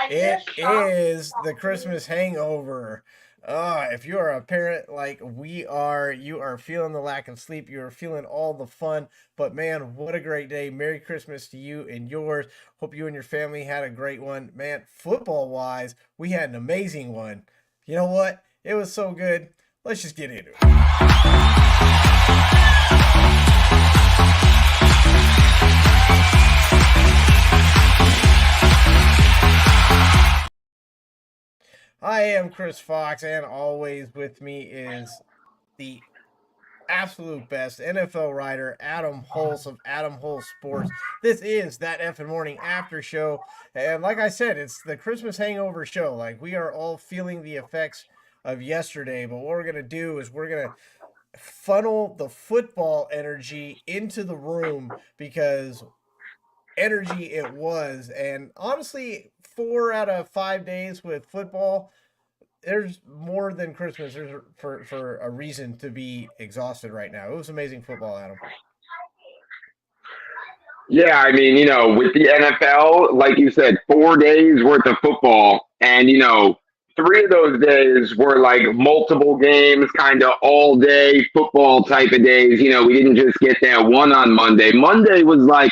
It is the Christmas hangover. If you are a parent like we are, you are feeling the lack of sleep. You are feeling all the fun. But man, what a great day. Merry Christmas to you and yours. Hope you and your family had a great one. Man, football wise, we had an amazing one. You know what? It was so good. Let's just get into it. I am Chris Fox, and always with me is the absolute best NFL writer, Adam Hulse of Adam Hulse Sports. This is that effing morning after show. And like I said, it's the Christmas hangover show. Like, we are all feeling the effects of yesterday. But what we're going to do is we're going to funnel the football energy into the room because energy it was. And honestly, 4 out of 5 days with football, there's more than Christmas. There's for a reason to be exhausted right now. It was amazing football, Adam. Yeah, I mean, with the NFL, like you said, 4 days worth of football. And, three of those days were like multiple games, kind of all day football type of days. We didn't just get that one on Monday. Monday was like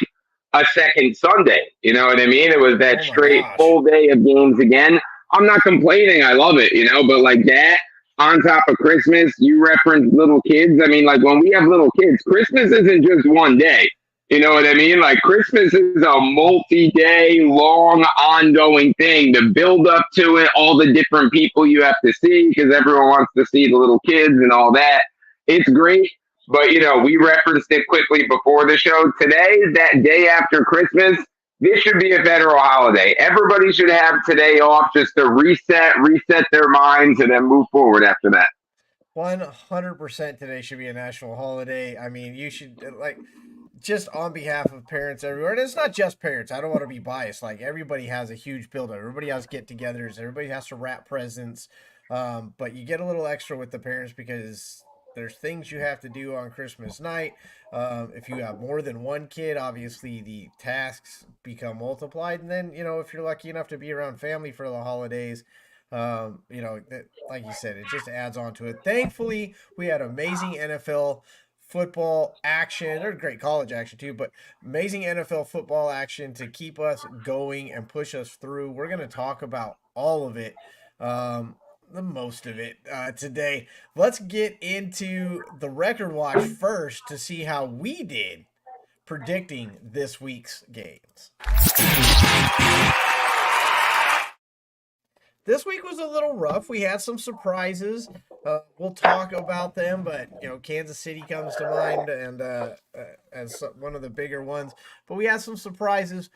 a second Sunday. You know what I mean? It was that Oh my straight gosh. full day of games again. I'm not complaining. I love it, but like that on top of Christmas, you referenced little kids. I mean, like when we have little kids, Christmas isn't just one day. You know what I mean? Like Christmas is a multi-day, long, ongoing thing. The build up to it, all the different people you have to see because everyone wants to see the little kids and all that. It's great, but we referenced it quickly before the show. Today, that day after Christmas, this should be a federal holiday. Everybody should have today off just to reset their minds, and then move forward after that. 100% today should be a national holiday. I mean, you should like just on behalf of parents everywhere. And it's not just parents. I don't want to be biased. Like everybody has a huge buildup. Everybody has get-togethers. Everybody has to wrap presents. But you get a little extra with the parents because there's things you have to do on Christmas night. If you have more than one kid, obviously the tasks become multiplied. And then, if you're lucky enough to be around family for the holidays, like you said, it just adds on to it. Thankfully, we had amazing NFL football action. There's great college action too, but amazing NFL football action to keep us going and push us through. We're going to talk about all of it, the most of it today. Let's get into the record watch first to see how we did predicting this week's games. This week was a little rough. We had some surprises. We'll talk about them, but Kansas City comes to mind and as one of the bigger ones. But we had some surprises.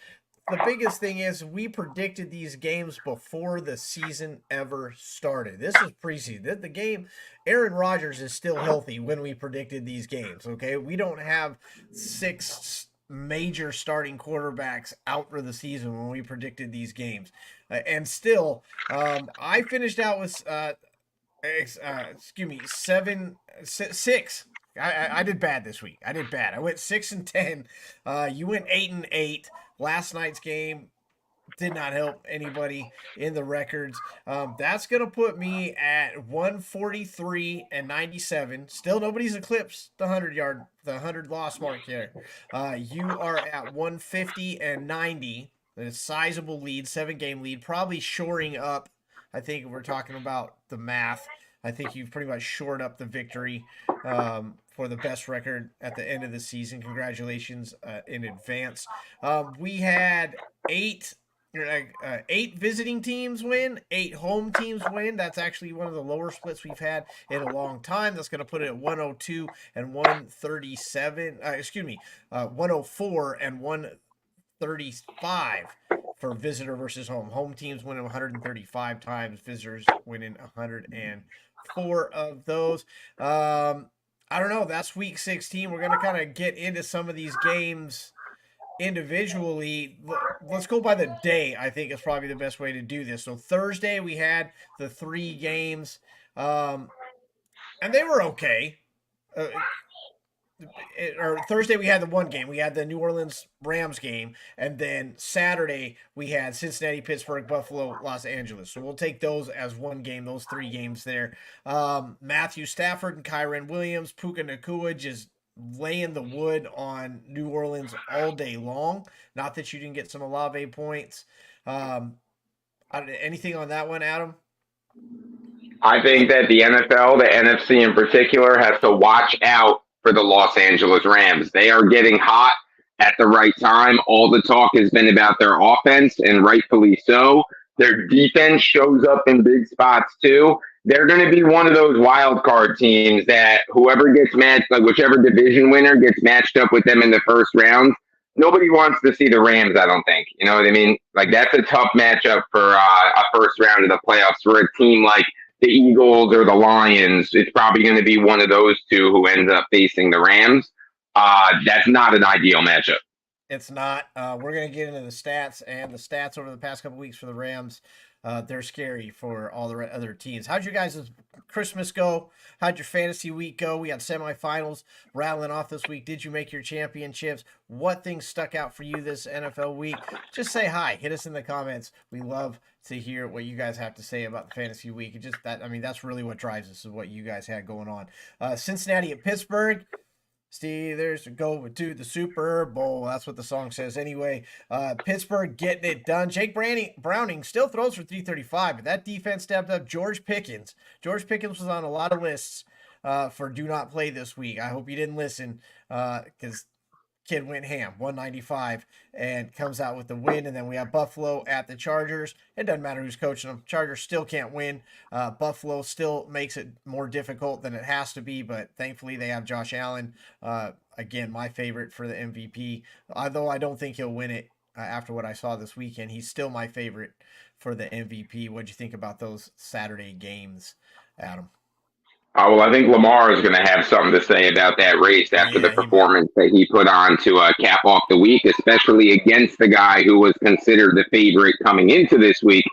The biggest thing is we predicted these games before the season ever started. This is preseason. The game, Aaron Rodgers is still healthy when we predicted these games. Okay, we don't have six major starting quarterbacks out for the season when we predicted these games. And still, I finished out with, excuse me, six. I did bad this week. I did bad. I went 6-10. You went 8-8. Last night's game did not help anybody in the records. That's gonna put me at 143-97. Still, nobody's eclipsed the 100 loss mark here. You are at 150-90. A sizable lead, 7-game lead, probably shoring up. I think we're talking about the math. I think you've pretty much shored up the victory for the best record at the end of the season. Congratulations in advance. We had eight visiting teams win, 8 home teams win. That's actually one of the lower splits we've had in a long time. That's going to put it at 102 and 137. 104 and 135 for visitor versus home. Home teams winning 135 times, visitors winning 104 of those. I don't know. That's week 16. We're going to kind of get into some of these games individually. Let's go by the day. I think is probably the best way to do this. So Thursday we had the 3 games, and they were okay. or Thursday we had the one game. We had the New Orleans Rams game, and then Saturday we had Cincinnati, Pittsburgh, Buffalo, Los Angeles. So we'll take those as one game. Those 3 games there. Matthew Stafford and Kyren Williams, Puka Nacua just laying the wood on New Orleans all day long. Not that you didn't get some Olave points. Anything on that one, Adam? I think that the NFL, the NFC in particular, has to watch out for the Los Angeles Rams. They are getting hot at the right time. All the talk has been about their offense, and rightfully so. Their defense shows up in big spots too. They're going to be one of those wild card teams that whoever gets matched, like whichever division winner gets matched up with them in the first round. Nobody wants to see the Rams, I don't think. You know what I mean? Like, that's a tough matchup for a first round of the playoffs for a team like the Eagles or the Lions. It's probably going to be one of those two who ends up facing the Rams. That's not an ideal matchup. It's not. We're going to get into the stats, and the stats over the past couple weeks for the Rams. They're scary for all the other teams. How'd you guys' Christmas go? How'd your fantasy week go? We had semifinals rattling off this week. Did you make your championships? What things stuck out for you this NFL week? Just say hi. Hit us in the comments. We love to hear what you guys have to say about the fantasy week. That's really what drives us, is what you guys had going on. Cincinnati at Pittsburgh. Steelers go to the Super Bowl. That's what the song says anyway. Pittsburgh getting it done. Jake Browning still throws for 335, but that defense stepped up. George Pickens was on a lot of lists for do not play this week. I hope you didn't listen because kid went ham, 195, and comes out with the win. And then we have Buffalo at the Chargers. It doesn't matter who's coaching them. Chargers still can't win. Buffalo still makes it more difficult than it has to be, but thankfully they have Josh Allen. Again, my favorite for the MVP, although I don't think he'll win it after what I saw this weekend. He's still my favorite for the MVP. What'd you think about those Saturday games, Adam? Well, I think Lamar is going to have something to say about that race after the performance that he put on to cap off the week, especially against the guy who was considered the favorite coming into this week.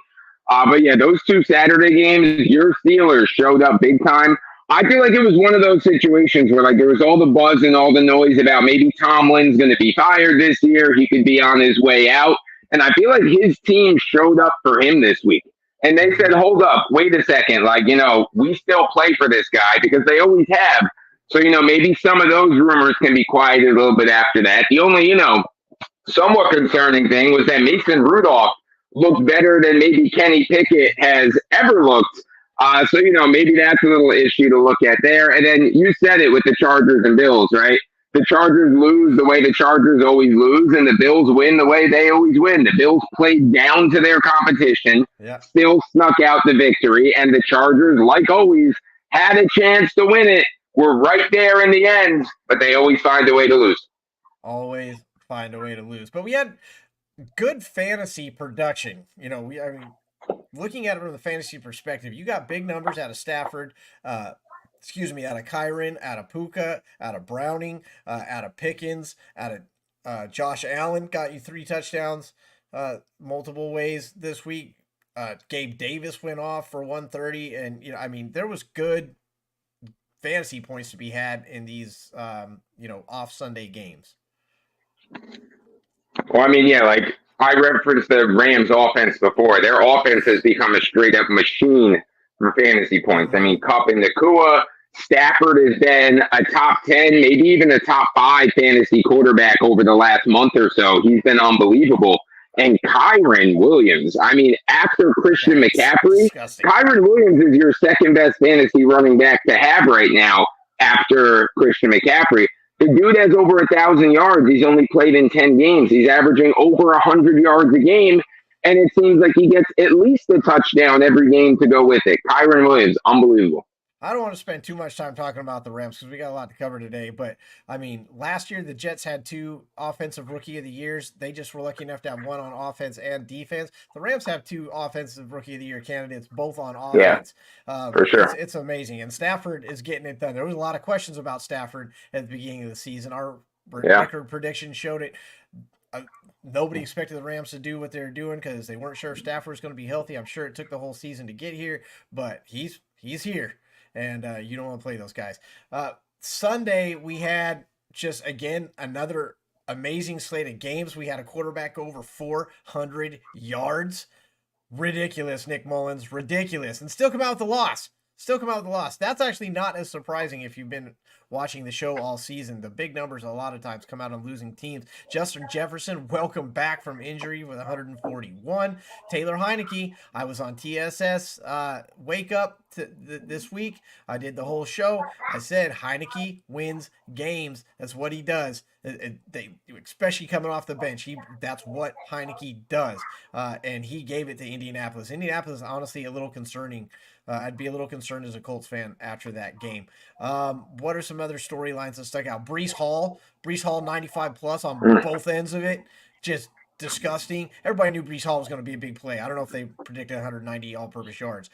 But yeah, those 2 Saturday games, your Steelers showed up big time. I feel like it was one of those situations where, like, there was all the buzz and all the noise about maybe Tomlin's going to be fired this year. He could be on his way out. And I feel like his team showed up for him this week. And they said, hold up, wait a second. Like, we still play for this guy, because they always have. So, maybe some of those rumors can be quieted a little bit after that. The only, somewhat concerning thing was that Mason Rudolph looked better than maybe Kenny Pickett has ever looked. So, maybe that's a little issue to look at there. And then you said it with the Chargers and Bills, right? The Chargers lose the way the Chargers always lose, and the Bills win the way they always win. The Bills played down to their competition, still snuck out the victory, and the Chargers, like always, had a chance to win it. Were right there in the end, but they always find a way to lose. Always find a way to lose. But we had good fantasy production. Looking at it from the fantasy perspective, you got big numbers out of Stafford, out of Kyren, out of Puka, out of Browning, out of Pickens, out of Josh Allen, got you 3 touchdowns multiple ways this week. Gabe Davis went off for 130, and there was good fantasy points to be had in these off Sunday games. Well, like I referenced the Rams offense before. Their offense has become a straight up machine for fantasy points. Kupp and Nacua. Stafford has been a top 10, maybe even a top 5 fantasy quarterback over the last month or so. He's been unbelievable. And Kyren Williams, after Christian McCaffrey, Kyren Williams is your second best fantasy running back to have right now after Christian McCaffrey. The dude has over 1,000 yards. He's only played in 10 games. He's averaging over 100 yards a game. And it seems like he gets at least a touchdown every game to go with it. Kyren Williams, unbelievable. I don't want to spend too much time talking about the Rams because we got a lot to cover today. But, last year the Jets had 2 offensive rookie of the years. They just were lucky enough to have one on offense and defense. The Rams have 2 offensive rookie of the year candidates, both on offense. Yeah, for sure. It's amazing. And Stafford is getting it done. There was a lot of questions about Stafford at the beginning of the season. Our record prediction showed it. Nobody expected the Rams to do what they're doing because they weren't sure if Stafford was going to be healthy. I'm sure it took the whole season to get here, but he's here. And you don't want to play those guys. Sunday, we had just again, another amazing slate of games. We had a quarterback go over 400 yards. Ridiculous, Nick Mullins. Ridiculous. And still come out with a loss. Still come out with a loss. That's actually not as surprising if you've been watching the show all season. The big numbers a lot of times come out on losing teams. Justin Jefferson, welcome back from injury with 141. Taylor Heineke, I was on TSS Wake Up this week. I did the whole show. I said Heineke wins games. That's what he does. They, especially coming off the bench, that's what Heineke does. And he gave it to Indianapolis. Indianapolis, honestly, a little concerning. I'd be a little concerned as a Colts fan after that game. What are some other storylines that stuck out? Breece Hall, 95 plus on both ends of it. Just disgusting. Everybody knew Breece Hall was going to be a big play. I don't know if they predicted 190 all-purpose yards.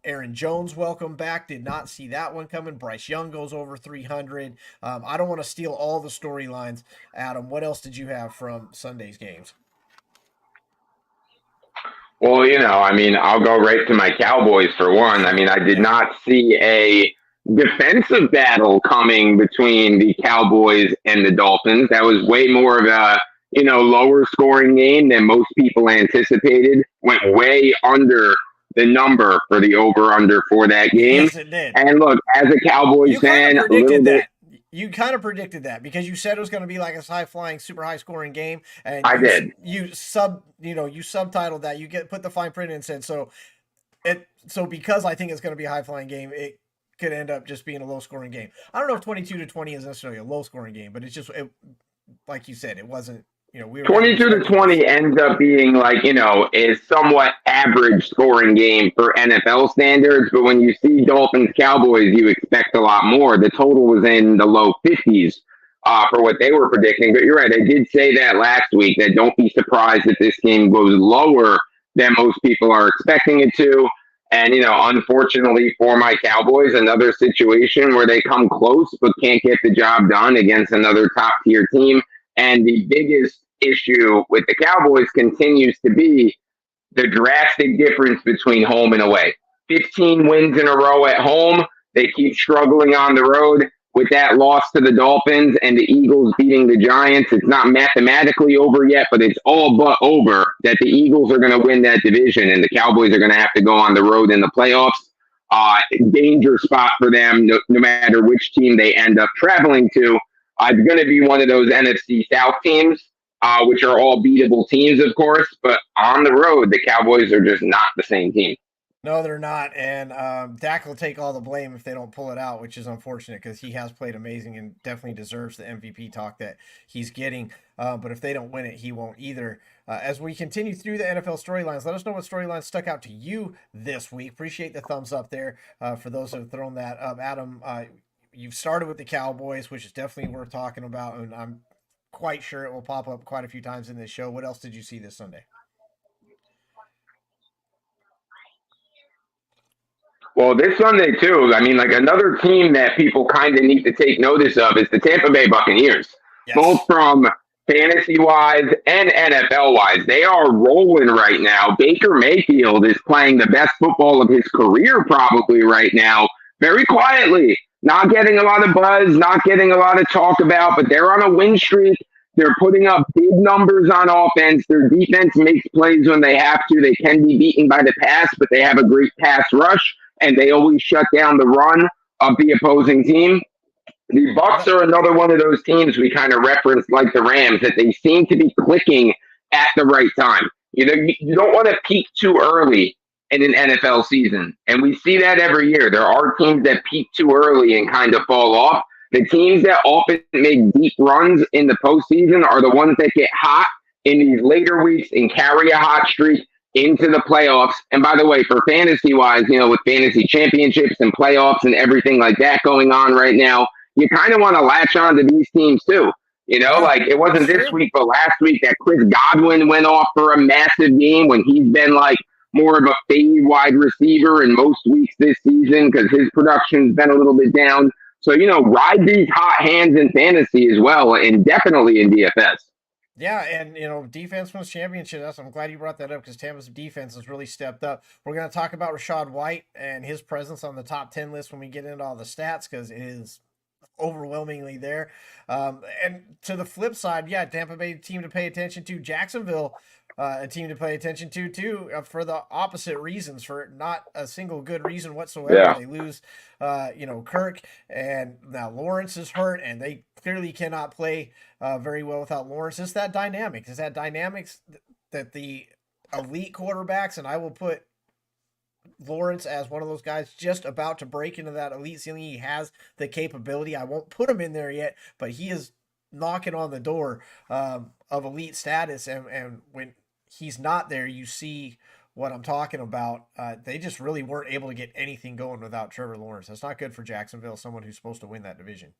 Aaron Jones, welcome back. Did not see that one coming. Bryce Young goes over 300. I don't want to steal all the storylines. Adam, what else did you have from Sunday's games? Well, I mean, I'll go right to my Cowboys for one. I mean, I did not see a defensive battle coming between the Cowboys and the Dolphins. That was way more of a, lower scoring game than most people anticipated. Went way under the number for the over under for that game. Yes, it did. And look, as a Cowboys fan, a little bit. You kind of predicted that because you said it was going to be like a high-flying, super high-scoring game, and I did. You subtitled that. You put the fine print in and said so. Because I think it's going to be a high-flying game, it could end up just being a low-scoring game. I don't know if 22-20 is necessarily a low-scoring game, but it's just like you said, it wasn't. We were 22-20 ends up being like, a somewhat average scoring game for NFL standards. But when you see Dolphins Cowboys, you expect a lot more. The total was in the low 50s for what they were predicting. But you're right. I did say that last week, that don't be surprised if this game goes lower than most people are expecting it to. And, unfortunately for my Cowboys, another situation where they come close but can't get the job done against another top tier team. And the biggest issue with the Cowboys continues to be the drastic difference between home and away. 15 wins in a row at home. They keep struggling on the road. With that loss to the Dolphins and the Eagles beating the Giants, it's not mathematically over yet, but it's all but over that the Eagles are going to win that division and the Cowboys are going to have to go on the road in the playoffs. Danger spot for them, no matter which team they end up traveling to. It's going to be one of those NFC South teams, which are all beatable teams, of course. But on the road, the Cowboys are just not the same team. No, they're not. And Dak will take all the blame if they don't pull it out, which is unfortunate because he has played amazing and definitely deserves the MVP talk that he's getting. But if they don't win it, he won't either. As we continue through the NFL storylines, let us know what storylines stuck out to you this week. Appreciate the thumbs up there for those who have thrown that up. Adam, you've started with the Cowboys, which is definitely worth talking about, and I'm quite sure it will pop up quite a few times in this show. What else did you see this Sunday? Well, this Sunday, too, I mean, like another team that people kind of need to take notice of is the Tampa Bay Buccaneers, Yes. Both from fantasy-wise and NFL-wise. They are rolling right now. Baker Mayfield is playing the best football of his career probably right now, very quietly. Not getting a lot of buzz, not getting a lot of talk about, but they're on a win streak. They're putting up big numbers on offense. Their defense makes plays when they have to. They can be beaten by the pass, but they have a great pass rush, and they always shut down the run of the opposing team. The Bucs are another one of those teams we kind of referenced, like the Rams, that they seem to be clicking at the right time. You don't want to peak too early in an NFL season, and we see that every year. There are teams that peak too early and kind of fall off. The teams that often make deep runs in the postseason are the ones that get hot in these later weeks and carry a hot streak into the playoffs. And by the way, for fantasy-wise, with fantasy championships and playoffs and everything like that going on right now, you kind of want to latch on to these teams too. Like it wasn't this week, but last week that Chris Godwin went off for a massive game when he's been like more of a fade wide receiver in most weeks this season because his production's been a little bit down. So, ride these hot hands in fantasy as well, and definitely in DFS. Yeah, and defense wins championship. I'm glad you brought that up because Tampa's defense has really stepped up. We're going to talk about Rachaad White and his presence on the top 10 list when we get into all the stats because it is overwhelmingly there. And to the flip side, yeah, Tampa Bay team to pay attention to. Jacksonville, a team to pay attention to too, for the opposite reasons, for not a single good reason whatsoever. Yeah. They lose, Kirk, and now Lawrence is hurt, and they clearly cannot play very well without Lawrence. It's that dynamic. It's that dynamics that the elite quarterbacks, and I will put Lawrence as one of those guys just about to break into that elite ceiling. He has the capability. I won't put him in there yet, but he is knocking on the door of elite status. And when he's not there, you see what I'm talking about. They just really weren't able to get anything going without Trevor Lawrence. That's not good for Jacksonville, someone who's supposed to win that division.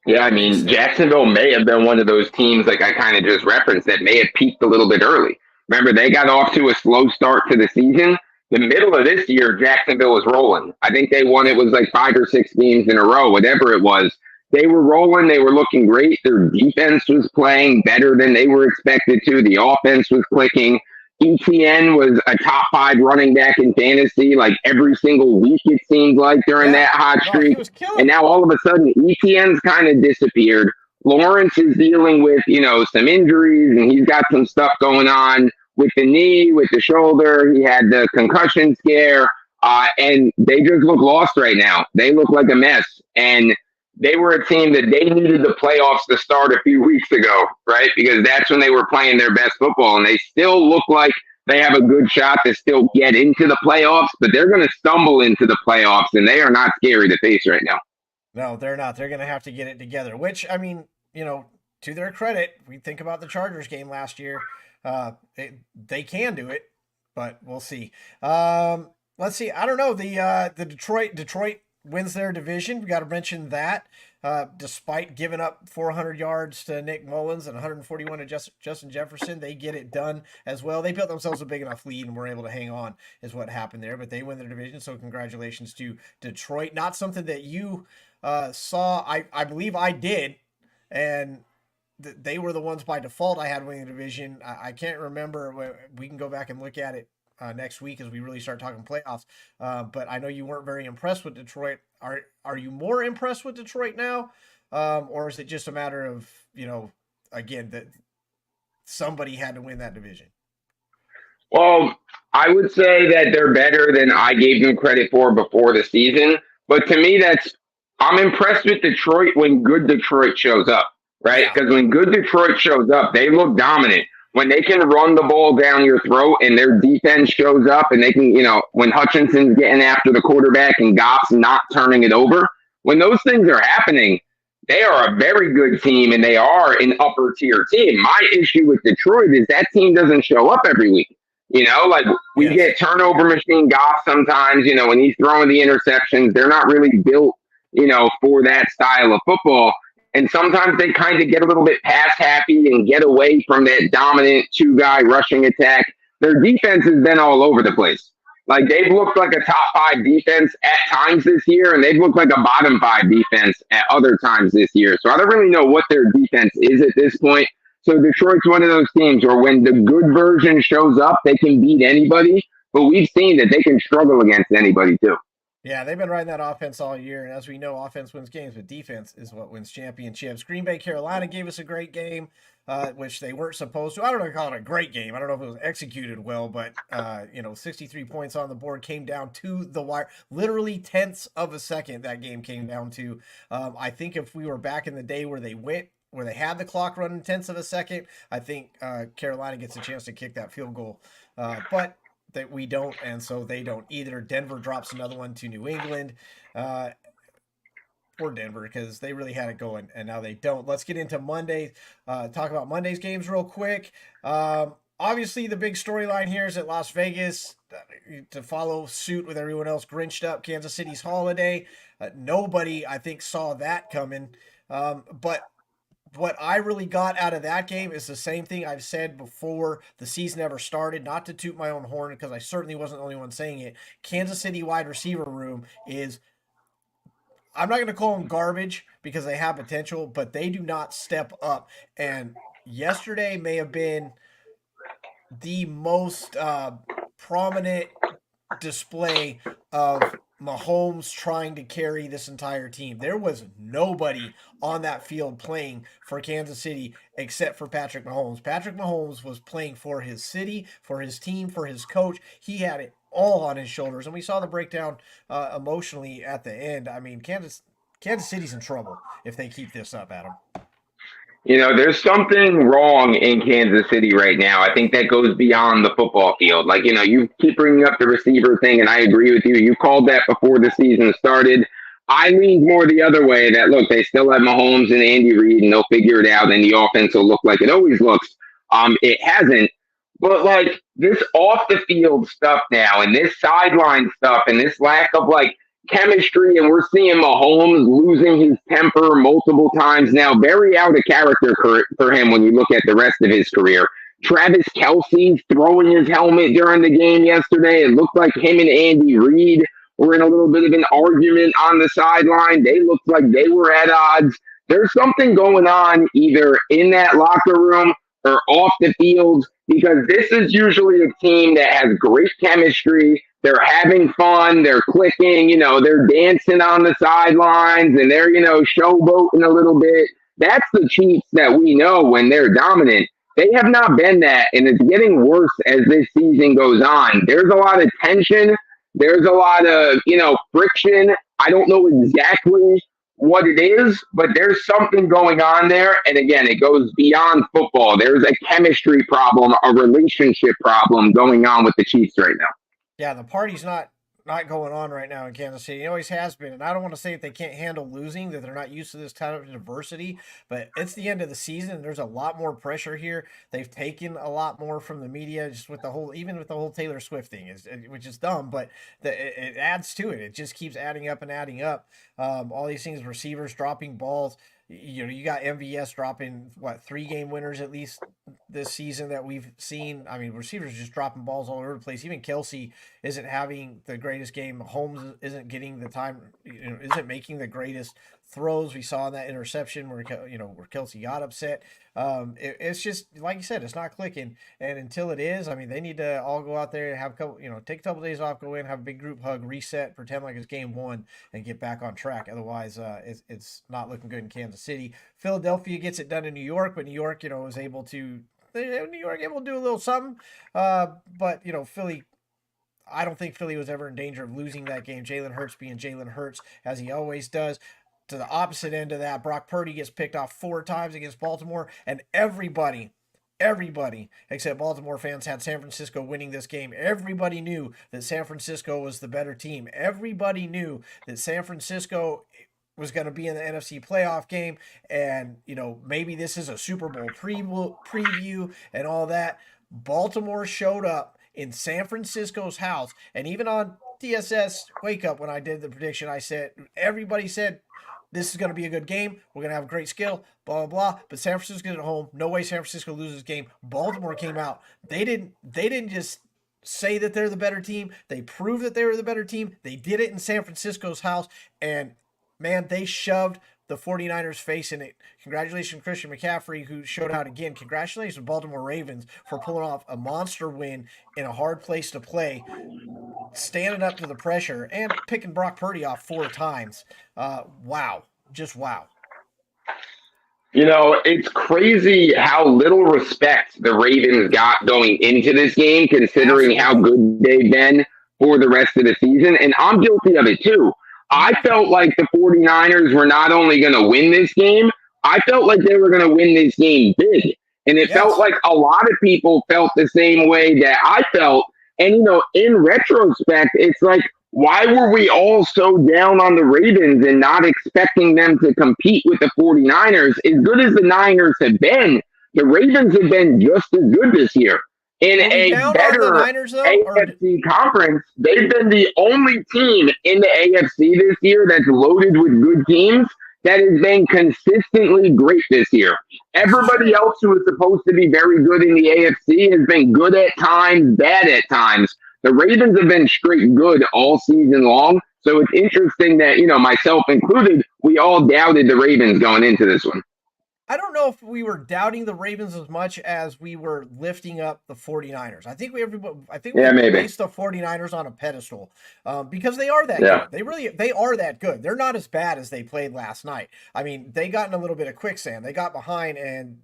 Yeah, I Big mean, step. Jacksonville may have been one of those teams, like I kind of just referenced, that may have peaked a little bit early. Remember, they got off to a slow start to the season. The middle of this year, Jacksonville was rolling. I think they won, it Yeah. was like 5 or 6 games in a row, whatever it was. They were rolling. They were looking great. Their defense was playing better than they were expected to. The offense was clicking. ETN was a top 5 running back in fantasy like every single week, it seemed like, during Yeah. that hot No, he streak. was And killing. now all of a sudden, ETN's kind of disappeared. Lawrence is dealing with, some injuries, and he's got some stuff going on with the knee, with the shoulder. He had the concussion scare, and they just look lost right now. They look like a mess. And they were a team that they needed the playoffs to start a few weeks ago, right? Because that's when they were playing their best football. And they still look like they have a good shot to still get into the playoffs, but they're going to stumble into the playoffs, and they are not scary to face right now. No, they're not. They're going to have to get it together, which, I mean, to their credit, we think about the Chargers game last year. They can do it, but we'll see. Let's see. I don't know. The Detroit wins their division. We got to mention that. Despite giving up 400 yards to Nick Mullins and 141 to Justin Jefferson, they get it done as well. They built themselves a big enough lead and were able to hang on, is what happened there. But they win their division, so congratulations to Detroit. Not something that you saw. I believe I did, and they were the ones by default I had winning the division. I can't remember. We can go back and look at it next week as we really start talking playoffs. But I know you weren't very impressed with Detroit. Are you more impressed with Detroit now, or is it just a matter of again that somebody had to win that division? Well, I would say that they're better than I gave them credit for before the season. But to me, I'm impressed with Detroit when good Detroit shows up, right? Yeah. Because when good Detroit shows up, they look dominant. When they can run the ball down your throat and their defense shows up and they can, when Hutchinson's getting after the quarterback and Goff's not turning it over, when those things are happening, they are a very good team and they are an upper tier team. My issue with Detroit is that team doesn't show up every week. Like we Yes. get turnover machine Goff sometimes, when he's throwing the interceptions, they're not really built, for that style of football. And sometimes they kind of get a little bit pass happy and get away from that dominant 2-guy rushing attack. Their defense has been all over the place. Like they've looked like a top 5 defense at times this year, and they've looked like a bottom 5 defense at other times this year. So I don't really know what their defense is at this point. So Detroit's one of those teams where when the good version shows up, they can beat anybody. But we've seen that they can struggle against anybody too. Yeah, they've been riding that offense all year, and as we know, offense wins games, but defense is what wins championships. Green Bay, Carolina gave us a great game, which they weren't supposed to. I don't know if call it a great game. I don't know if it was executed well, but 63 points on the board came down to the wire. Literally tenths of a second that game came down to. I think if we were back in the day where they had the clock running tenths of a second, I think Carolina gets a chance to kick that field goal. But that we don't, and so they don't either. Denver drops another one to New England. Poor Denver, because they really had it going, and now they don't. Let's get into Monday. Talk about Monday's games real quick. Obviously, the big storyline here is at Las Vegas to follow suit with everyone else grinched up Kansas City's holiday. Nobody, I think, saw that coming. But what I really got out of that game is the same thing I've said before the season ever started. Not to toot my own horn, because I certainly wasn't the only one saying it. Kansas City wide receiver room is, I'm not going to call them garbage because they have potential, but they do not step up. And yesterday may have been the most prominent display of Mahomes trying to carry this entire team. There was nobody on that field playing for Kansas City except for Patrick Mahomes. Patrick Mahomes was playing for his city, for his team, for his coach. He had it all on his shoulders, and we saw the breakdown emotionally at the end. I mean, Kansas City's in trouble if they keep this up, Adam. There's something wrong in Kansas City right now. I think that goes beyond the football field. Like, you keep bringing up the receiver thing, and I agree with you. You called that before the season started. I leaned more the other way that, look, they still have Mahomes and Andy Reid, and they'll figure it out, and the offense will look like it always looks. It hasn't. But, like, this off the field stuff now, and this sideline stuff, and this lack of, like, chemistry, and we're seeing Mahomes losing his temper multiple times now. Very out of character for him when you look at the rest of his career. Travis Kelce throwing his helmet during the game yesterday. It looked like him and Andy Reid were in a little bit of an argument on the sideline. They looked like they were at odds. There's something going on either in that locker room or off the field, because this is usually a team that has great chemistry. They're having fun. They're clicking. They're dancing on the sidelines, and they're, showboating a little bit. That's the Chiefs that we know when they're dominant. They have not been that, and it's getting worse as this season goes on. There's a lot of tension. There's a lot of, friction. I don't know exactly what it is, but there's something going on there. And again, it goes beyond football. There's a chemistry problem, a relationship problem going on with the Chiefs right now. Yeah, the party's not going on right now in Kansas City. It always has been. And I don't want to say that they can't handle losing, that they're not used to this kind of diversity, but it's the end of the season. And there's a lot more pressure here. They've taken a lot more from the media, just with even with the whole Taylor Swift thing, which is dumb, but it adds to it. It just keeps adding up and adding up. All these things, receivers dropping balls. You got MVS dropping 3-game winners at least this season that we've seen. I mean, receivers just dropping balls all over the place. Even Kelce isn't having the greatest game. Holmes isn't getting the time, isn't making the greatest throws. We saw in that interception where Kelce got upset. It's just like you said, it's not clicking. And until it is, I mean, they need to all go out there and have a couple, take a couple days off, go in, have a big group hug, reset, pretend like it's game one, and get back on track. Otherwise, it's not looking good in Kansas City. Philadelphia gets it done in New York, but New York, was able to. New York able to do a little something, but Philly. I don't think Philly was ever in danger of losing that game. Jalen Hurts being Jalen Hurts, as he always does. To the opposite end of that, Brock Purdy gets picked off 4 times against Baltimore, and everybody except Baltimore fans had San Francisco winning this game. Everybody knew that San Francisco was the better team. Everybody knew that San Francisco was going to be in the NFC playoff game, and maybe this is a Super Bowl preview and all that. Baltimore showed up in San Francisco's house, and even on TSS Wake Up when I did the prediction, everybody said this is going to be a good game. We're going to have a great skill, blah, blah, blah. But San Francisco's at home. No way San Francisco loses this game. Baltimore came out. They didn't just say that they're the better team. They proved that they were the better team. They did it in San Francisco's house. And, man, they shoved the 49ers face in it. Congratulations, Christian McCaffrey, who showed out again. Congratulations, Baltimore Ravens, for pulling off a monster win in a hard place to play, standing up to the pressure, and picking Brock Purdy off 4 times. Wow. Just wow. It's crazy how little respect the Ravens got going into this game, considering how good they've been for the rest of the season. And I'm guilty of it too. I felt like the 49ers were not only going to win this game, I felt like they were going to win this game big. And it felt like a lot of people felt the same way that I felt. And, in retrospect, it's like, why were we all so down on the Ravens and not expecting them to compete with the 49ers? As good as the Niners have been, the Ravens have been just as good this year. In a better AFC conference, they've been the only team in the AFC this year that's loaded with good teams that has been consistently great this year. Everybody else who is supposed to be very good in the AFC has been good at times, bad at times. The Ravens have been straight good all season long. So it's interesting that, myself included, we all doubted the Ravens going into this one. I don't know if we were doubting the Ravens as much as we were lifting up the 49ers. I think we maybe. placed the 49ers on a pedestal because they are that Yeah. good. They are that good. They're not as bad as they played last night. I mean, they got in a little bit of quicksand. They got behind, and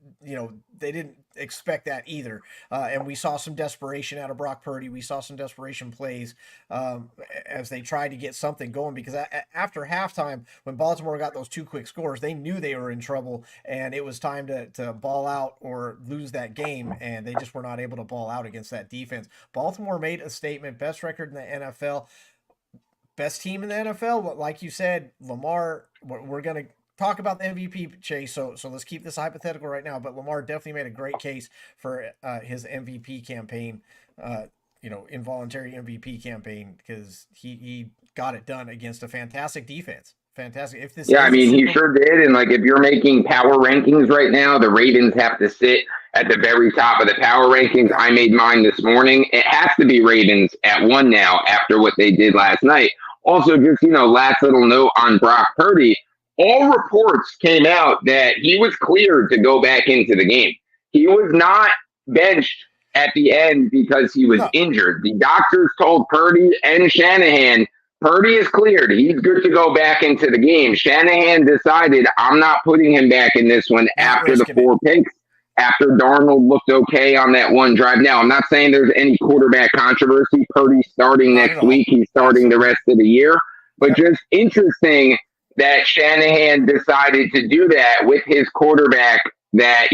they didn't expect that either. And we saw some desperation out of Brock Purdy. We saw some desperation plays as they tried to get something going because after halftime, when Baltimore got those 2 quick scores, they knew they were in trouble, and it was time to ball out or lose that game, and they just were not able to ball out against that defense. Baltimore made a statement, best record in the NFL, best team in the NFL. Like you said, Lamar, we're going to talk about the MVP chase. So let's keep this hypothetical right now. But Lamar definitely made a great case for his MVP campaign, involuntary MVP campaign, because he got it done against a fantastic defense. Fantastic. If this Yeah, I mean, he sure did. And like, if you're making power rankings right now, the Ravens have to sit at the very top of the power rankings. I made mine this morning. It has to be Ravens at 1 now after what they did last night. Also, just, last little note on Brock Purdy. All reports came out that he was cleared to go back into the game. He was not benched at the end because he was injured. The doctors told Purdy and Shanahan, Purdy is cleared. He's good to go back into the game. Shanahan decided, I'm not putting him back in this one after the 4 picks, after Darnold looked okay on that one drive. Now, I'm not saying there's any quarterback controversy. Purdy's starting next week. He's starting the rest of the year. But just interesting that Shanahan decided to do that with his quarterback that,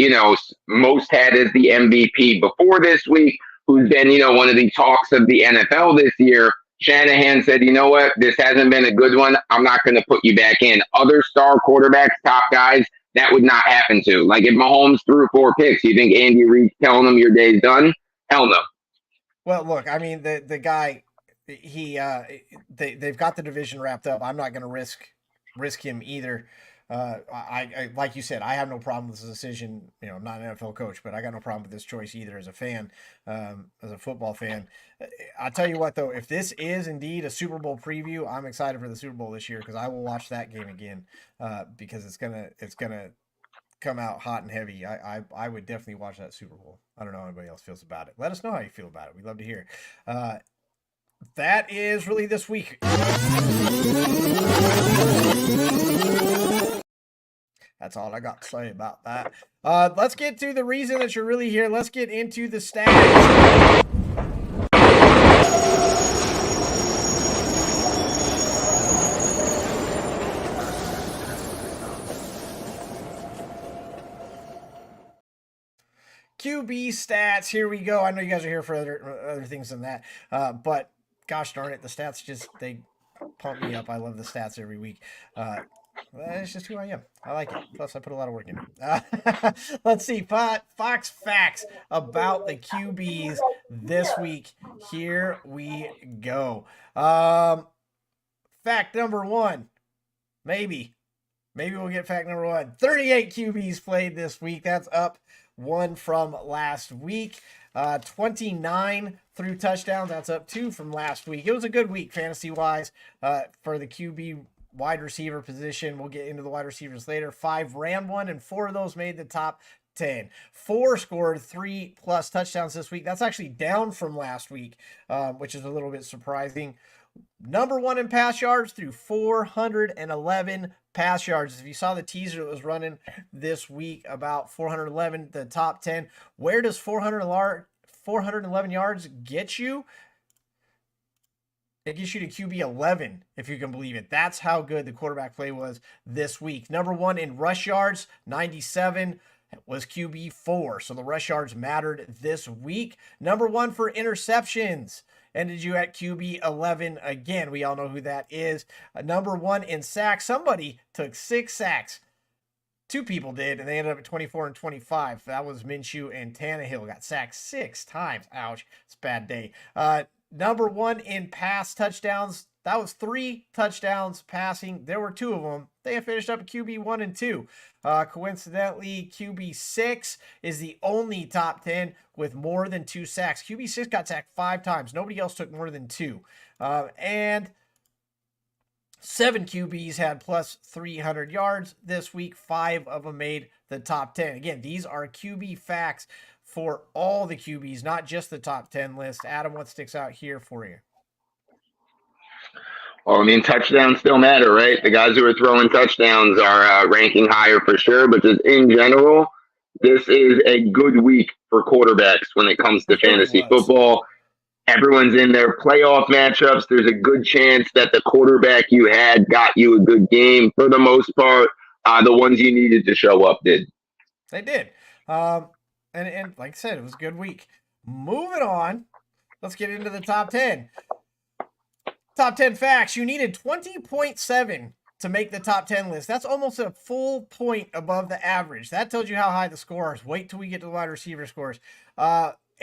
most had as the MVP before this week, who's been, one of the talks of the NFL this year. Shanahan said, you know what, this hasn't been a good one. I'm not going to put you back in. Other star quarterbacks, top guys, that would not happen to. Like if Mahomes threw 4 picks, you think Andy Reid's telling him your day's done? Hell no. Well, look, I mean, the guy, they've got the division wrapped up. I'm not going to risk him either. I like you said, I have no problem with this decision. I'm not an NFL coach, but I got no problem with this choice either as a fan, as a football fan. I'll tell you what, though, if this is indeed a Super Bowl preview, I'm excited for the Super Bowl this year because I will watch that game again because it's gonna come out hot and heavy. I would definitely watch that Super Bowl. I don't know how anybody else feels about it. Let us know how you feel about it. We'd love to hear. That is really this week. That's all I got to say about that. Let's get to the reason that you're really here. Let's get into the stats. QB stats. Here we go. I know you guys are here for other things than that. But gosh darn it, the stats they pump me up. I love the stats every week. That's just who I am. I like it. Plus, I put a lot of work in it. Let's see. Fox facts about the QBs this week. Here we go. Fact number 1. Maybe we'll get fact number 1. 38 QBs played this week. That's up 1 from last week. 29 threw touchdowns. That's up 2 from last week. It was a good week fantasy-wise for the QB wide receiver position. We'll get into the wide receivers later. 5 ran one, and 4 of those made the top 10. 4 scored 3+ touchdowns this week. That's actually down from last week, which is a little bit surprising. Number 1 in pass yards through 411 pass yards. If you saw the teaser that was running this week about 411, the top 10, where does 411 yards get you? It gets you to QB 11, if you can believe it. That's how good the quarterback play was this week. Number 1 in rush yards, 97, was QB 4. So the rush yards mattered this week. Number 1 for interceptions. Ended you at QB 11 again. We all know who that is. Number 1 in sacks. Somebody took 6 sacks. 2 people did, and they ended up at 24 and 25. That was Minshew and Tannehill. Got sacked 6 times. Ouch. It's a bad day. Number 1 in pass touchdowns. That was 3 touchdowns passing. There were 2 of them. They have finished up at QB 1 and 2. Coincidentally, QB 6 is the only top 10 with more than 2 sacks. QB 6 got sacked 5 times. Nobody else took more than 2. And 7 QBs had plus 300 yards this week. 5 of them made the top 10. Again, these are QB facts for all the QBs, not just the top 10 list. Adam, what sticks out here for you? Well, I mean, touchdowns still matter, right? The guys who are throwing touchdowns are ranking higher for sure, but just in general, this is a good week for quarterbacks when it comes to It really fantasy was. football. Everyone's in their playoff matchups. There's a good chance that the quarterback you had got you a good game. For the most part, the ones you needed to show up did. They did. And like I said, it was a good week. Moving on, let's get into the top 10. Top 10 facts. You needed 20.7 to make the top 10 list. That's almost a full point above the average. That tells you how high the score is. Wait till we get to the wide receiver scores.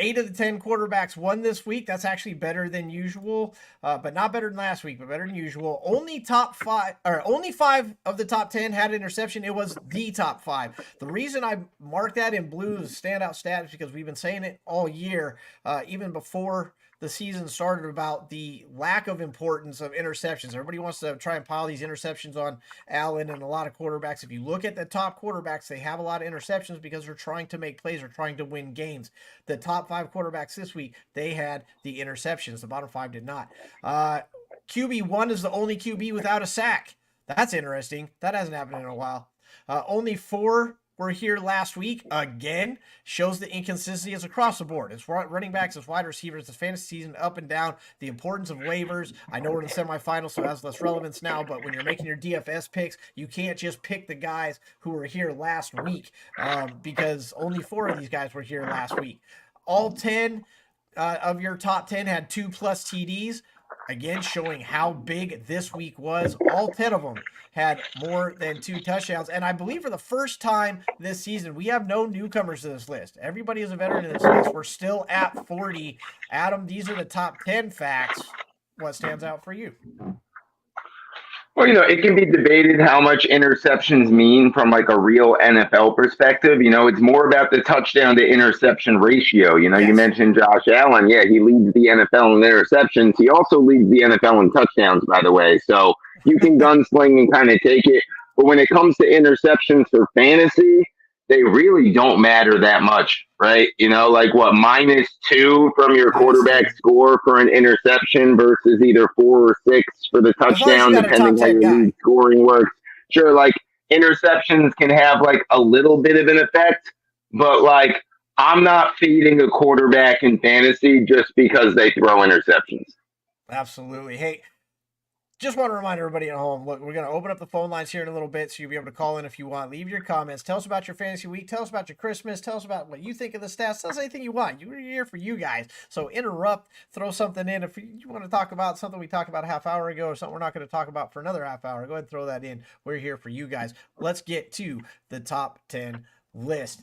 8 of the 10 quarterbacks won this week. That's actually better than usual, but not better than last week, but better than usual. Only 5 of the top 10 had an interception. It was the top 5. The reason I marked that in blue as a standout stat is because we've been saying it all year, even before the season started, about the lack of importance of interceptions. Everybody wants to try and pile these interceptions on Allen and a lot of quarterbacks. If you look at the top quarterbacks, they have a lot of interceptions because they're trying to make plays or trying to win games. The top 5 quarterbacks this week, they had the interceptions. The bottom 5 did not. QB1 is the only QB without a sack. That's interesting. That hasn't happened in a while. Only 4 were here last week. Again, shows the inconsistency is across the board. It's running backs, it's wide receivers, it's fantasy season, up and down. The importance of waivers. I know we're in the semifinals, so it has less relevance now, but when you're making your DFS picks, you can't just pick the guys who were here last week, because only 4 of these guys were here last week. All 10 of your top 10 had 2+ TDs. Again, showing how big this week was. All 10 of them had more than 2 touchdowns. And I believe for the first time this season, we have no newcomers to this list. Everybody is a veteran in this list. We're still at 40. Adam, these are the top 10 facts. What stands out for you? Well, it can be debated how much interceptions mean from like a real NFL perspective. It's more about the touchdown to interception ratio. Yes. You mentioned Josh Allen. Yeah, he leads the NFL in interceptions. He also leads the NFL in touchdowns, by the way. So you can gunsling and kind of take it. But when it comes to interceptions for fantasy, they really don't matter that much, right? Like what, -2 from your quarterback score for an interception versus either 4 or 6 for the touchdown, depending how your lead scoring works. Sure, like interceptions can have like a little bit of an effect, but like I'm not feeding a quarterback in fantasy just because they throw interceptions. Absolutely. Hey, just want to remind everybody at home, look, we're going to open up the phone lines here in a little bit, so you'll be able to call in if you want. Leave your comments. Tell us about your fantasy week. Tell us about your Christmas. Tell us about what you think of the stats. Tell us anything you want. We're here for you guys. So interrupt, throw something in. If you want to talk about something we talked about a half hour ago or something we're not going to talk about for another half hour, go ahead and throw that in. We're here for you guys. Let's get to the top 10 list.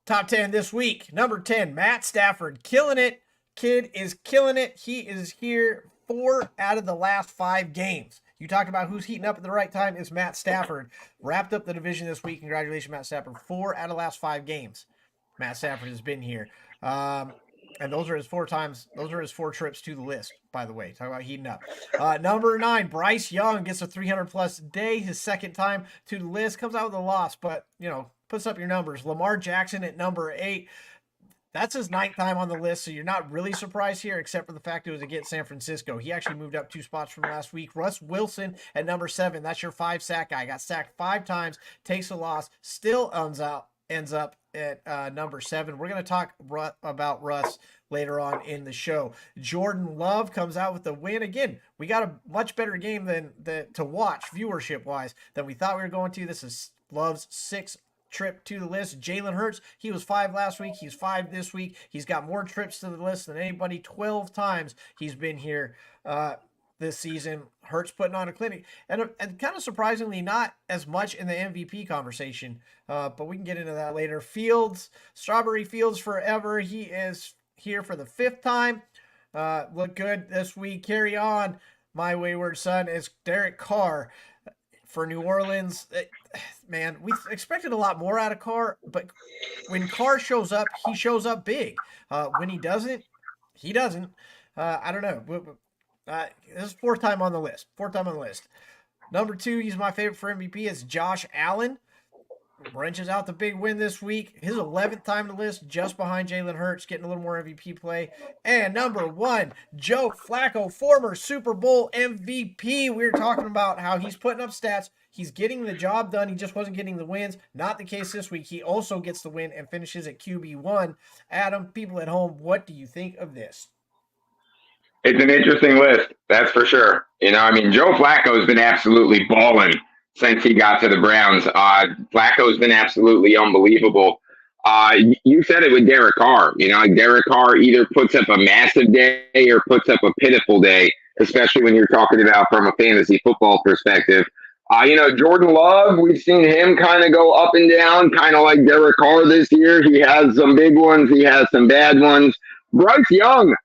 Top 10 this week. Number 10, Matt Stafford. Killing it. Kid is killing it. He is here 4 out of the last 5 games. You talk about who's heating up at the right time. It's Matt Stafford. Wrapped up the division this week. Congratulations, Matt Stafford. 4 out of the last 5 games. Matt Stafford has been here. And those are his 4 times. Those are his 4 trips to the list, by the way. Talk about heating up. Number 9, Bryce Young gets a 300-plus day. His 2nd time to the list. Comes out with a loss, but, puts up your numbers. Lamar Jackson at number 8. That's his 9th time on the list, so you're not really surprised here, except for the fact it was against San Francisco. He actually moved up 2 spots from last week. Russ Wilson at number 7. That's your 5-sack guy. Got sacked 5 times, takes a loss, still ends up at number 7. We're going to talk about Russ later on in the show. Jordan Love comes out with the win. Again, we got a much better game than to watch viewership-wise than we thought we were going to. This is Love's 6th trip to the list. Jalen Hurts, he was 5 last week. He's 5 this week. He's got more trips to the list than anybody. 12 times he's been here this season. Hurts putting on a clinic. And kind of surprisingly, not as much in the MVP conversation, but we can get into that later. Fields, Strawberry Fields forever. He is here for the 5th time. Look good this week. Carry on, my wayward son. Is Derek Carr for New Orleans. Man, we expected a lot more out of Carr, but when Carr shows up, he shows up big. When he doesn't, he doesn't. I don't know. This is fourth time on the list. Number 2, he's my favorite for MVP, is Josh Allen. Wrenches out the big win this week. His 11th time on the list, just behind Jalen Hurts, getting a little more MVP play. And number 1, Joe Flacco, former Super Bowl MVP. We were talking about how he's putting up stats. He's getting the job done. He just wasn't getting the wins. Not the case this week. He also gets the win and finishes at QB1. Adam, people at home, what do you think of this? It's an interesting list, that's for sure. I mean, Joe Flacco's been absolutely balling since he got to the Browns. Flacco's been absolutely unbelievable. You said it with Derek Carr. Like Derek Carr either puts up a massive day or puts up a pitiful day, especially when you're talking about from a fantasy football perspective. Jordan Love, we've seen him kind of go up and down, kind of like Derek Carr this year. He has some big ones. He has some bad ones. Bryce Young.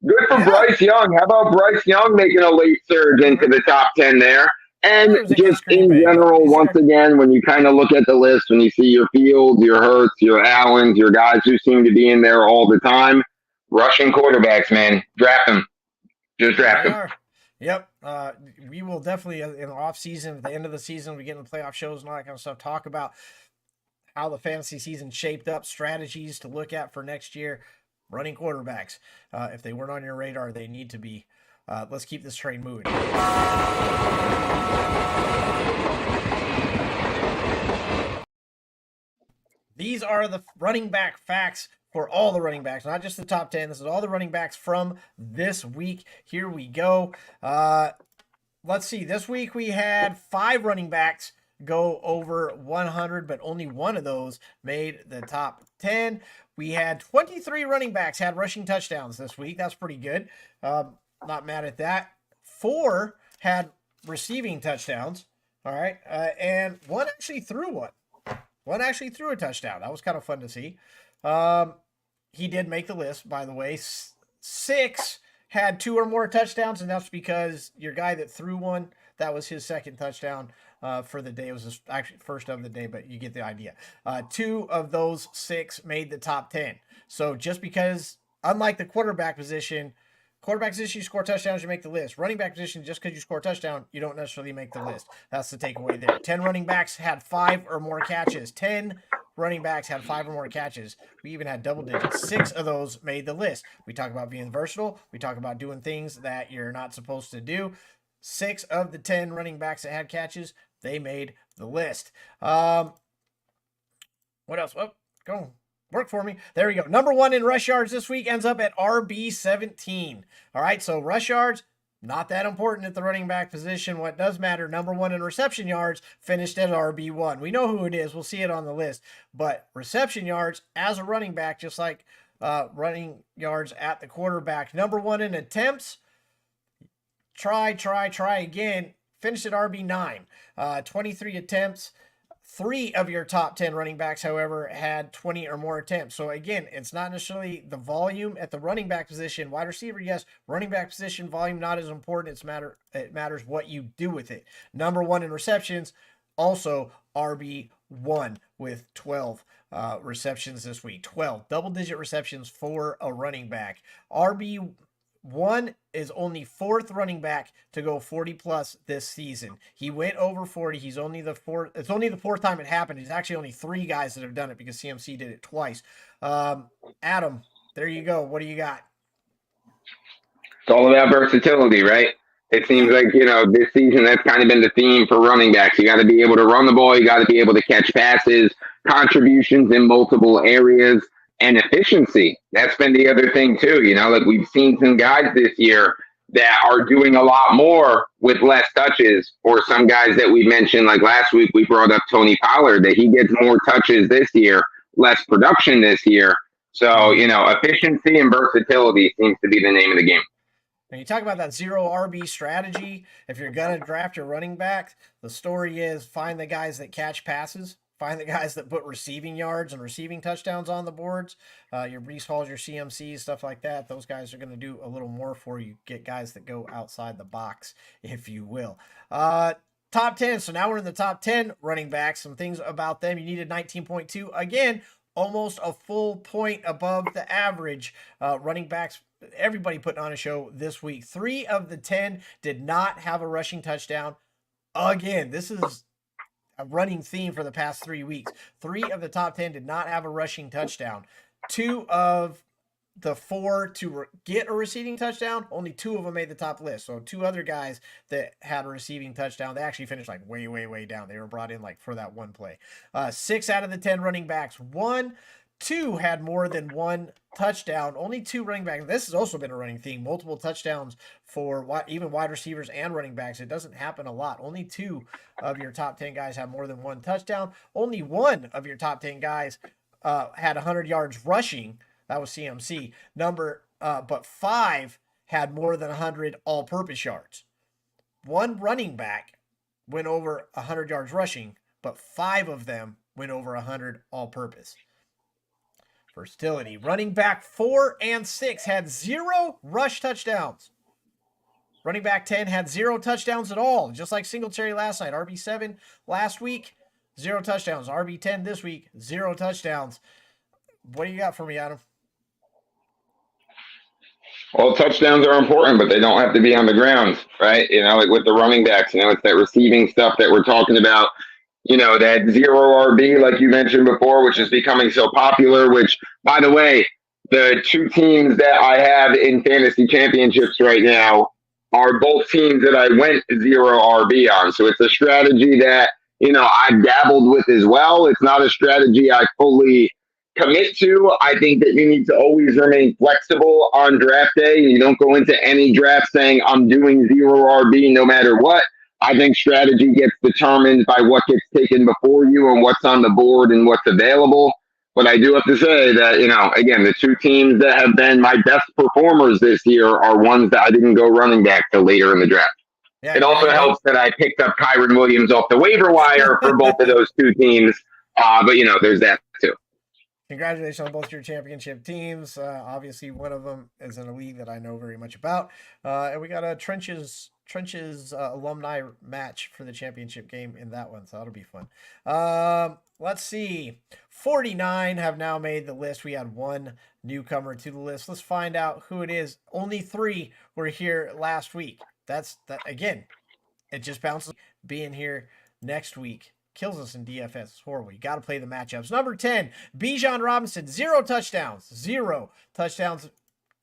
Good for Bryce Young. How about Bryce Young making a late surge into the top 10 there? And just in general, once again, when you kind of look at the list, when you see your Fields, your Hurts, your Allens, your guys who seem to be in there all the time, rushing quarterbacks, man, draft them. Just draft them. Yep. We will definitely, in the off season, at the end of the season, we get into playoff shows and all that kind of stuff, talk about how the fantasy season shaped up, strategies to look at for next year. Running quarterbacks. If they weren't on your radar, they need to be. Let's keep this train moving. These are the running back facts for all the running backs, not just the top 10. This is all the running backs from this week. Here we go. Let's see. This week we had 5 running backs go over 100, but only one of those made the top 10. We had 23 running backs had rushing touchdowns this week. That's pretty good. Not mad at that. 4 had receiving touchdowns. All right. And one actually threw one. One actually threw a touchdown. That was kind of fun to see. He did make the list, by the way. 6 had 2 or more touchdowns, and that's because your guy that threw one, that was his second touchdown for the day. It was actually first of the day, but you get the idea. 2 of those 6 made the top 10. So just because, unlike the quarterback position, you score touchdowns, you make the list. Running back position, just because you score a touchdown, you don't necessarily make the list. That's the takeaway there. 10 running backs had 5 or more catches. 10 running backs had 5 or more catches. We even had double digits. 6 of those made the list. We talk about being versatile. We talk about doing things that you're not supposed to do. 6 of the 10 running backs that had catches, they made the list. What else? Oh, go work for me. There we go. Number 1 in rush yards this week ends up at RB17. All right, so rush yards, not that important at the running back position. What does matter, number 1 in reception yards finished at RB1. We know who it is. We'll see it on the list. But reception yards as a running back, just like running yards at the quarterback. Number 1 in attempts, try again, finished at RB9. 23 attempts. 3 of your top 10 running backs, however, had 20 or more attempts. So again, it's not necessarily the volume at the running back position. Wide receiver, yes. Running back position, volume not as important. It matters what you do with it. Number 1 in receptions, also RB1 with 12 receptions this week. 12 double-digit receptions for a running back. RB1 is only 4th running back to go 40 plus this season. He went over 40. He's only the 4th. It's only the 4th time it happened. There's actually only 3 guys that have done it because CMC did it twice. Adam, there you go. What do you got? It's all about versatility, right? It seems like, this season that's kind of been the theme for running backs. You got to be able to run the ball. You got to be able to catch passes, contributions in multiple areas. And efficiency. That's been the other thing too. Like we've seen some guys this year that are doing a lot more with less touches, or some guys that we mentioned, like last week, we brought up Tony Pollard, that he gets more touches this year, less production this year. So, efficiency and versatility seems to be the name of the game. When you talk about that 0 RB strategy, if you're going to draft your running back, the story is find the guys that catch passes. Find the guys that put receiving yards and receiving touchdowns on the boards. Your Breece Halls, your CMCs, stuff like that. Those guys are going to do a little more for you. Get guys that go outside the box, if you will. Top 10. So now we're in the top 10 running backs. Some things about them. You needed 19.2. Again, almost a full point above the average. Running backs everybody putting on a show this week. 3 of the 10 did not have a rushing touchdown. Again, this is a running theme for the past 3 weeks. 3 of the top 10 did not have a rushing touchdown. 2 of the 4 to get a receiving touchdown, only 2 of them made the top list. So 2 other guys that had a receiving touchdown, they actually finished like way, way, way down. They were brought in like for that one play. 6 out of the 10 running backs won. 2 had more than 1 touchdown. Only 2 running backs. This has also been a running theme. Multiple touchdowns for even wide receivers and running backs. It doesn't happen a lot. Only 2 of your top 10 guys have more than 1 touchdown. Only 1 of your top 10 guys had 100 yards rushing. That was CMC. But 5 had more than 100 all-purpose yards. 1 running back went over 100 yards rushing, but 5 of them went over 100 all-purpose. Versatility. Running back 4 and 6 had 0 rush touchdowns. Running back 10 had 0 touchdowns at all, just like Singletary last night. RB7 last week, 0 touchdowns. RB10 this week, 0 touchdowns. What do you got for me, Adam? Well, touchdowns are important, but they don't have to be on the ground, right? Like with the running backs, it's that receiving stuff that we're talking about. That 0 RB, like you mentioned before, which is becoming so popular, which, by the way, the 2 teams that I have in fantasy championships right now are both teams that I went 0 RB on. So it's a strategy that, I've dabbled with as well. It's not a strategy I fully commit to. I think that you need to always remain flexible on draft day. You don't go into any draft saying I'm doing 0 RB no matter what. I think strategy gets determined by what gets taken before you and what's on the board and what's available. But I do have to say that, again, the 2 teams that have been my best performers this year are ones that I didn't go running back till later in the draft. Yeah, it also helps that I picked up Kyron Williams off the waiver wire for both of those 2 teams. But, there's that too. Congratulations on both your championship teams. Obviously, one of them is in a league that I know very much about. And we got a Trenches alumni match for the championship game in that one, so that'll be fun. Let's see. 49 have now made the list. We had 1 newcomer to the list. Let's find out who it is. Only 3 were here last week. That again, it just bounces. Being here next week kills us in DFS. It's horrible. You got to play the matchups. Number 10, Bijan Robinson, 0 touchdowns. 0 touchdowns.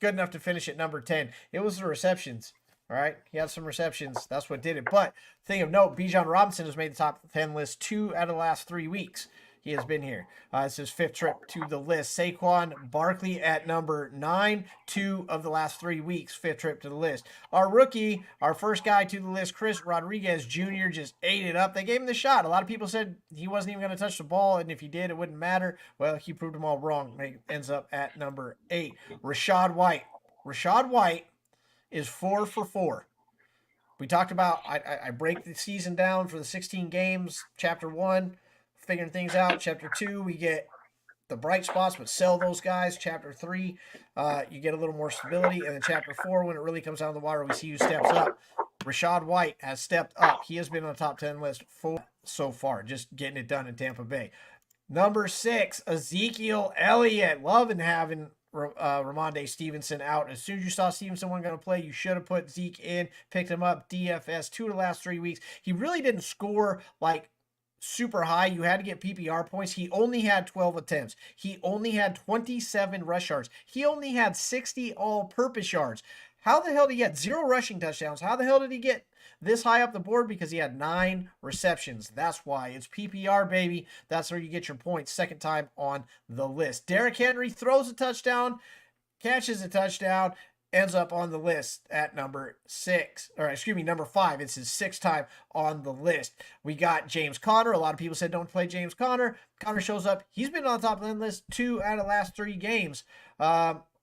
Good enough to finish at number 10. It was the receptions. All right, he had some receptions. That's what did it. But thing of note, Bijan Robinson has made the top 10 list 2 out of the last 3 weeks. He has been here. It's his 5th trip to the list. Saquon Barkley at number 9, 2 of the last 3 weeks, 5th trip to the list. Our rookie, our first guy to the list, Chris Rodriguez Jr., just ate it up. They gave him the shot. A lot of people said he wasn't even going to touch the ball, and if he did, it wouldn't matter. Well, he proved them all wrong. He ends up at number 8. Rachaad White. Rachaad White is 4 for 4. We talked about, I break the season down for the 16 games. Chapter 1, figuring things out. Chapter 2, we get the bright spots, but sell those guys. Chapter 3, you get a little more stability. And then Chapter 4, when it really comes out of the wire, we see who steps up. Rachaad White has stepped up. He has been on the top 10 list so far, just getting it done in Tampa Bay. Number 6, Ezekiel Elliott. Loving having Ramondre Stevenson out. As soon as you saw Stevenson wasn't going to play, you should have put Zeke in, picked him up. DFS 2 of the last 3 weeks. He really didn't score like super high. You had to get PPR points. He only had 12 attempts. He only had 27 rush yards. He only had 60 all-purpose yards. How the hell did he get 0 rushing touchdowns? How the hell did he get this high up the board? Because he had 9 receptions. That's why. It's PPR, baby. That's where you get your points. 2nd time on the list. Derrick Henry throws a touchdown, catches a touchdown, ends up on the list at number 5. It's his 6th time on the list. We got James Conner. A lot of people said don't play James Conner. Conner shows up. He's been on the top of the list 2 out of the last 3 games.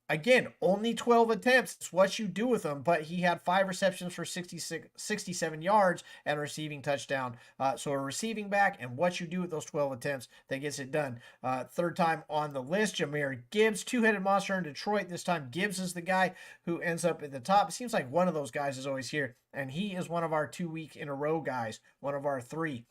Again, only 12 attempts. It's what you do with them, but he had 5 receptions for 67 yards and a receiving touchdown. So a receiving back and what you do with those 12 attempts that gets it done. 3rd time on the list, Jahmyr Gibbs, 2-headed monster in Detroit. This time Gibbs is the guy who ends up at the top. It seems like one of those guys is always here, and he is one of our 2 week in a row guys, one of our 3.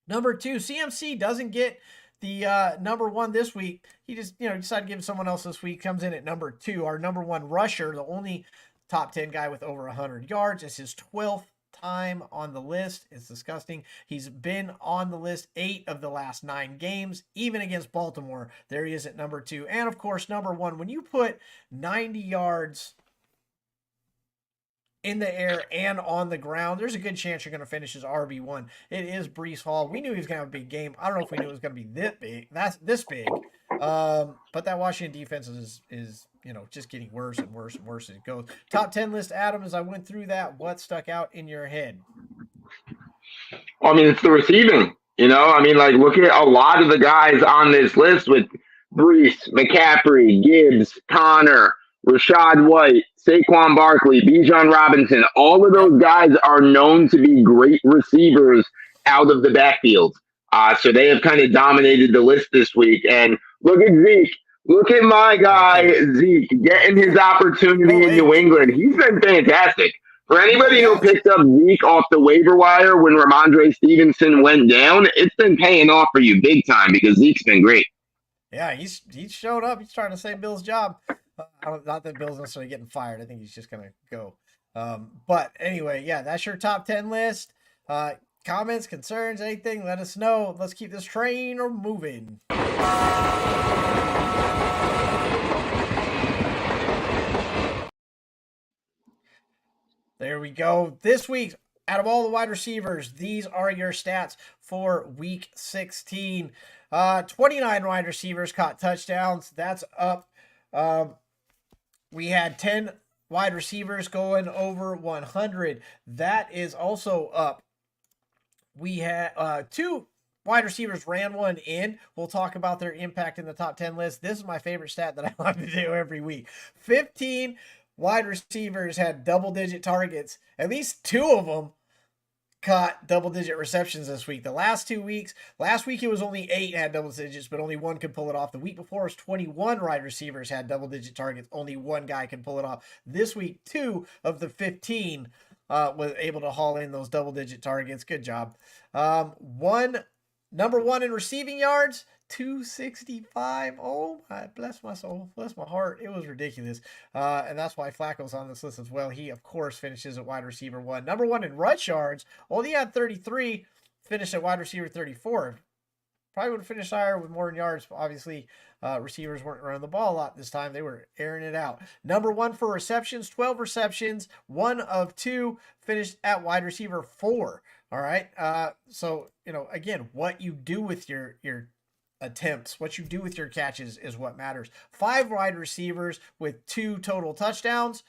Number 2, CMC doesn't get The number one this week, he just decided to give someone else this week. Comes in at number 2. Our number 1 rusher, the only top 10 guy with over 100 yards. It's his 12th time on the list. It's disgusting. He's been on the list 8 of the last 9 games, even against Baltimore. There he is at number 2. And of course, number 1, when you put 90 yards in the air and on the ground, there's a good chance you're going to finish as RB1. It is Breece Hall. We knew he was going to have a big game. I don't know if we knew it was going to be this big. That's this big. But that Washington defense is just getting worse and worse and worse as it goes. Top 10 list, Adam, as I went through that, what stuck out in your head? I mean, it's the receiving. I mean, like, look at a lot of the guys on this list with Breece, McCaffrey, Gibbs, Connor, Rashad White, Saquon Barkley, Bijan Robinson. All of those guys are known to be great receivers out of the backfield. So they have kind of dominated the list this week. And look at Zeke. Look at my guy, Zeke, getting his opportunity in New England. He's been fantastic. For anybody who picked up Zeke off the waiver wire when Ramondre Stevenson went down, it's been paying off for you big time because Zeke's been great. Yeah, he's showed up. He's trying to save Bill's job. Not that Bill's necessarily getting fired. I think he's just going to go. But anyway, yeah, that's your top 10 list. Comments, concerns, anything, let us know. Let's keep this train moving. There we go. This week, out of all the wide receivers, these are your stats for week 16. 29 wide receivers caught touchdowns. That's up. We had 10 wide receivers going over 100. That is also up. We had 2 wide receivers ran one in. We'll talk about their impact in the top 10 list. This is my favorite stat that I like to do every week. 15 wide receivers had double-digit targets. At least 2 of them caught double-digit receptions this week. The last 2 weeks, last week it was only 8 had double digits, but only 1 could pull it off. The week before it was 21 wide receivers had double-digit targets. Only 1 guy could pull it off. This week, 2 of the 15 was able to haul in those double-digit targets. Good job. Number 1 in receiving yards, 265. Oh, my, bless my soul, bless my heart. It was ridiculous. And that's why Flacco's on this list as well. He, of course, finishes at wide receiver 1. Number 1 in rush yards, only had 33, finished at wide receiver 34. Probably would have finished higher with more yards. Obviously, receivers weren't running the ball a lot this time. They were airing it out. Number 1 for receptions, 12 receptions, 1 of 2, finished at wide receiver 4. All right. So, again, what you do with your attempts, what you do with your catches is what matters. 5 wide receivers with 2 total touchdowns.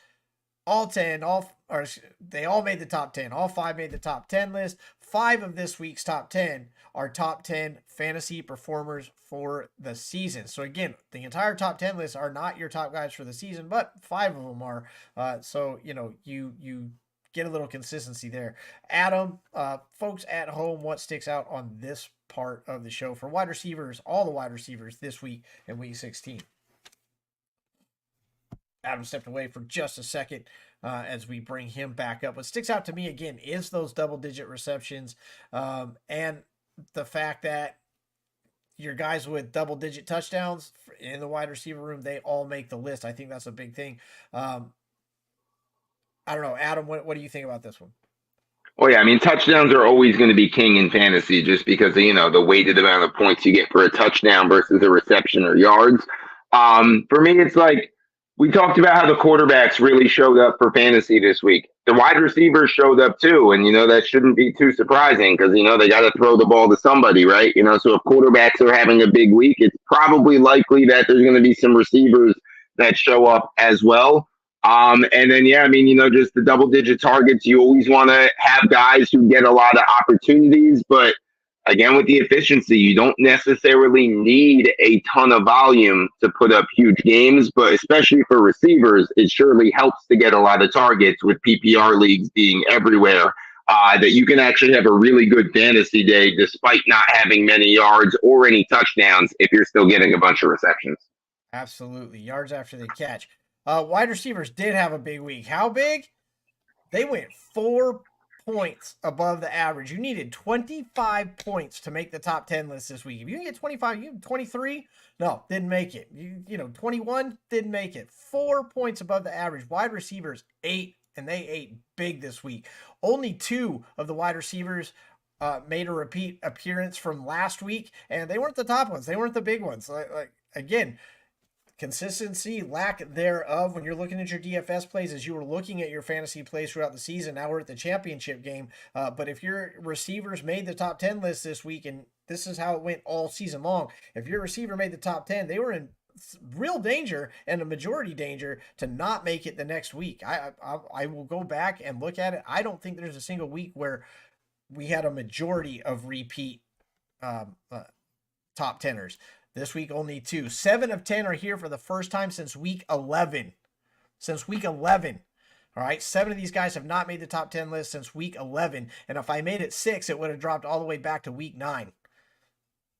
They all made the top 10. All 5 made the top 10 list. 5 of this week's top 10 are top 10 fantasy performers for the season. So again, the entire top 10 lists are not your top guys for the season, but 5 of them are. So you get a little consistency there. Adam, folks at home, what sticks out on this part of the show for wide receivers, all the wide receivers this week in week 16? Adam stepped away for just a second as we bring him back up. What sticks out to me, again, is those double-digit receptions and the fact that your guys with double-digit touchdowns in the wide receiver room, they all make the list. I think that's a big thing. I don't know. Adam, what do you think about this one? Oh, yeah. I mean, touchdowns are always going to be king in fantasy just because, the weighted amount of points you get for a touchdown versus a reception or yards. For me, it's like we talked about how the quarterbacks really showed up for fantasy this week. The wide receivers showed up too. And, that shouldn't be too surprising because, they got to throw the ball to somebody, right? So if quarterbacks are having a big week, it's probably likely that there's going to be some receivers that show up as well. And then, just the double-digit targets. You always want to have guys who get a lot of opportunities. But, again, with the efficiency, you don't necessarily need a ton of volume to put up huge games. But especially for receivers, it surely helps to get a lot of targets with PPR leagues being everywhere, that you can actually have a really good fantasy day despite not having many yards or any touchdowns if you're still getting a bunch of receptions. Absolutely. Yards after the catch. Wide receivers did have a big week. How big? They went 4 points above the average. You needed 25 points to make the top 10 list this week. If you can get 25, you 23, no, didn't make it. 21 didn't make it. 4 points above the average. Wide receivers 8, and they ate big this week. Only 2 of the wide receivers made a repeat appearance from last week, and they weren't the top ones. They weren't the big ones. Again, consistency, lack thereof, when you're looking at your DFS plays as you were looking at your fantasy plays throughout the season. Now we're at the championship game. But if your receivers made the top 10 list this week, and this is how it went all season long, if your receiver made the top 10, they were in real danger and a majority danger to not make it the next week. I will go back and look at it. I don't think there's a single week where we had a majority of repeat top teners. This week, only 2. 7 of 10 are here for the first time since week 11. Since week 11. All right, 7 of these guys have not made the top 10 list since week 11. And if I made it 6, it would have dropped all the way back to week 9.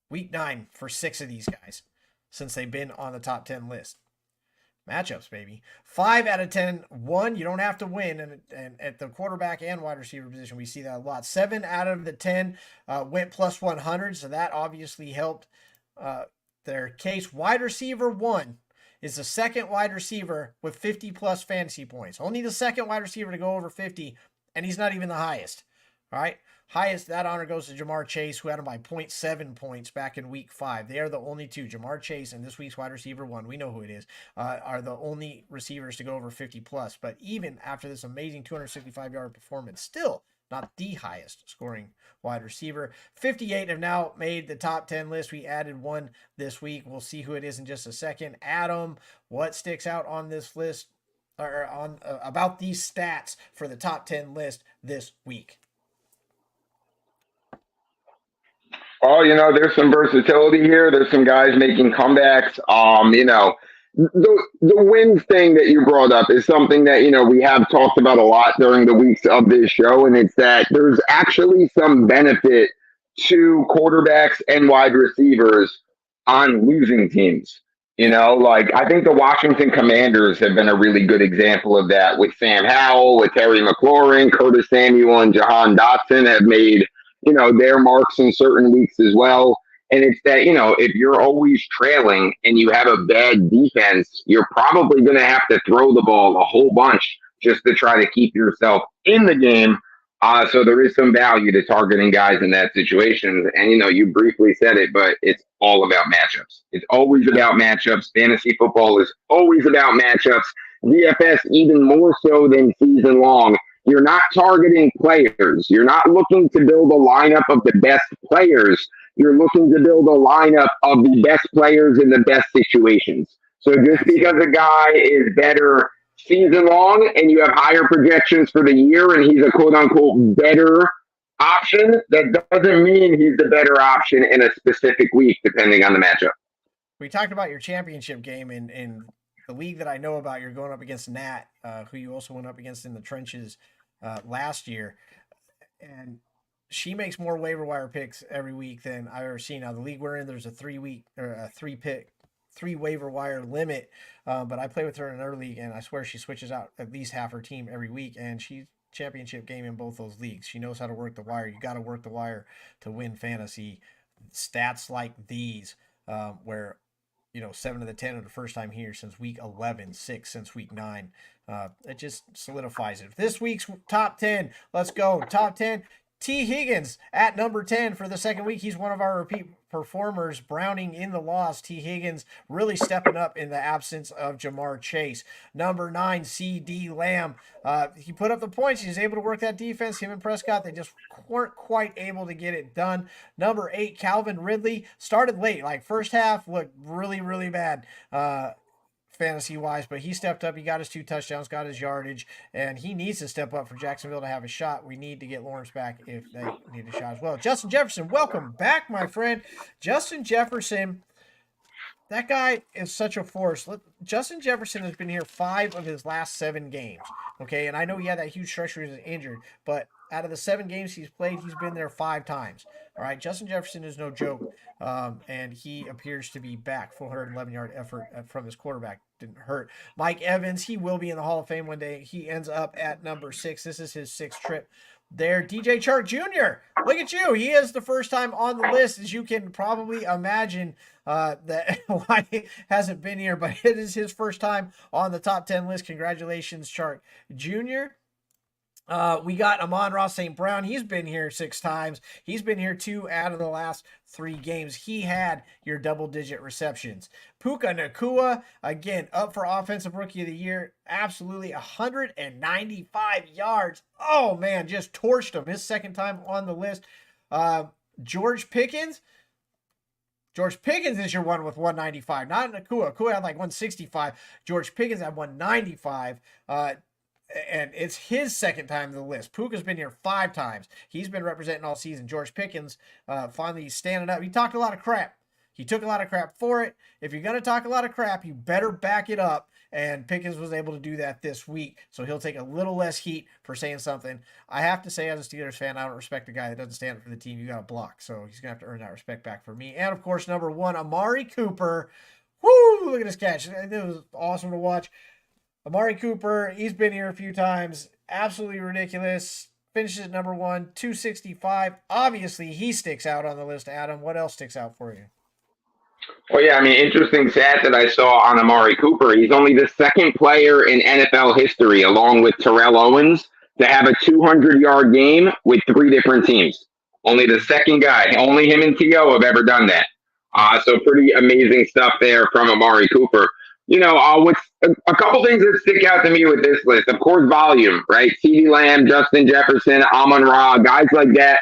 Week 9 for 6 of these guys since they've been on the top 10 list. Matchups, baby. 5 out of 10 won. You don't have to win. And at the quarterback and wide receiver position, we see that a lot. 7 out of the 10 went plus 100, so that obviously helped their case. Wide receiver 1 is the second wide receiver with 50 plus fantasy points. Only the second wide receiver to go over 50, and he's not even the highest. All right. Highest, that honor goes to Jamar Chase, who had him by 0.7 points back in week 5. They are the only 2. Jamar Chase and this week's wide receiver 1, we know who it is, are the only receivers to go over 50 plus. But even after this amazing 265-yard performance, still not the highest scoring wide receiver. 58 have now made the top 10 list. We added 1 this week. We'll see who it is in just a second. Adam, what sticks out on this list, or on about these stats for the top 10 list this week? Oh, there's some versatility here. There's some guys making comebacks. The wins thing that you brought up is something that, we have talked about a lot during the weeks of this show, and it's that there's actually some benefit to quarterbacks and wide receivers on losing teams. I think the Washington Commanders have been a really good example of that with Sam Howell, with Terry McLaurin, Curtis Samuel, and Jahan Dotson have made their marks in certain weeks as well. And it's that, if you're always trailing and you have a bad defense, you're probably going to have to throw the ball a whole bunch just to try to keep yourself in the game. So there is some value to targeting guys in that situation. And, you briefly said it, but it's all about matchups. It's always about matchups. Fantasy football is always about matchups. DFS even more so than season long. You're not targeting players. You're not looking to build a lineup of the best players. You're looking to build a lineup of the best players in the best situations. So just because a guy is better season long and you have higher projections for the year and he's a quote unquote better option, that doesn't mean he's the better option in a specific week, depending on the matchup. We talked about your championship game in the league that I know about. You're going up against Nat, who you also went up against in the trenches last year, and she makes more waiver wire picks every week than I've ever seen. Now the league we're in, there's a 3 waiver wire limit, but I play with her in another league, and I swear she switches out at least half her team every week, and she's championship game in both those leagues. She knows how to work the wire. You got to work the wire to win fantasy. Stats like these, where 7 of the 10 are the first time here since week 11, 6 since week 9. It just solidifies it. This week's top 10, let's go. Top 10, T. Higgins at number 10 for the second week. He's one of our repeat performers. Browning in the loss. T. Higgins really stepping up in the absence of Jamar Chase. Number 9, C.D. Lamb. He put up the points. He was able to work that defense. Him and Prescott, they just weren't quite able to get it done. Number 8, Calvin Ridley. Started late. First half looked really, really bad. Fantasy-wise, but he stepped up. He got his 2 touchdowns, got his yardage, and he needs to step up for Jacksonville to have a shot. We need to get Lawrence back if they need a shot as well. Justin Jefferson, welcome back, my friend. Justin Jefferson, that guy is such a force. Justin Jefferson has been here 5 of his last 7 games, okay? And I know he had that huge stretch where he was injured, but out of the 7 games he's played, he's been there 5 times. All right, Justin Jefferson is no joke, and he appears to be back. 411-yard effort from his quarterback didn't hurt. Mike Evans, he will be in the Hall of Fame one day. He ends up at number 6. This is his 6th trip there. DJ Chark Jr., look at you. He is the first time on the list, as you can probably imagine that why he hasn't been here, but it is his first time on the top 10 list. Congratulations, Chark Jr. We got Amon-Ra St. Brown. He's been here 6 times. He's been here 2 out of the last 3 games. He had your double-digit receptions. Puka Nacua, again, up for Offensive Rookie of the Year. Absolutely 195 yards. Oh, man, just torched him. His second time on the list. George Pickens. George Pickens is your one with 195, not Nacua. Nacua had like 165. George Pickens had 195. And it's his second time on the list. Puka's been here 5 times. He's been representing all season. George Pickens finally standing up. He talked a lot of crap. He took a lot of crap for it. If you're going to talk a lot of crap, you better back it up. And Pickens was able to do that this week. So he'll take a little less heat for saying something. I have to say, as a Steelers fan, I don't respect a guy that doesn't stand up for the team. You got to block. So he's going to have to earn that respect back for me. And, of course, number 1, Amari Cooper. Woo! Look at this catch. It was awesome to watch. Amari Cooper, he's been here a few times. Absolutely ridiculous. Finishes at number 1, 265. Obviously, he sticks out on the list, Adam. What else sticks out for you? Well, yeah, I mean, interesting stat that I saw on Amari Cooper. He's only the second player in NFL history, along with Terrell Owens, to have a 200-yard game with 3 different teams. Only the second guy. Only him and T.O. have ever done that. So pretty amazing stuff there from Amari Cooper. You know, what's a couple things that stick out to me with this list. Of course, volume, right? CeeDee Lamb, Justin Jefferson, Amon-Ra, guys like that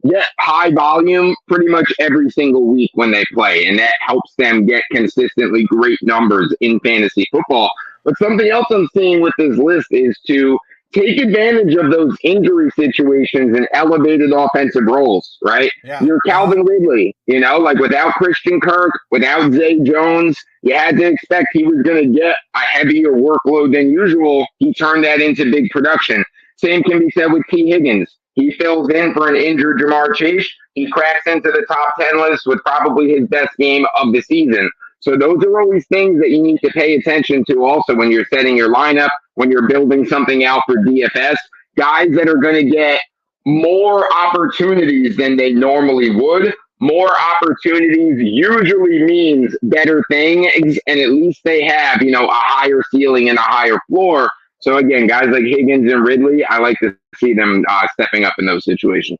get high volume pretty much every single week when they play, and that helps them get consistently great numbers in fantasy football. But something else I'm seeing with this list is to take advantage of those injury situations and elevated offensive roles, right? Yeah. You're Calvin Ridley, you know, like without Christian Kirk, without Zay Jones, you had to expect he was going to get a heavier workload than usual. He turned that into big production. Same can be said with T. Higgins. He fills in for an injured Jamar Chase. He cracks into the top 10 list with probably his best game of the season. So those are always things that you need to pay attention to also when you're setting your lineup, when you're building something out for DFS. Guys that are going to get more opportunities than they normally would. More opportunities usually means better things, and at least they have, you know, a higher ceiling and a higher floor. So again, guys like Higgins and Ridley, I like to see them stepping up in those situations.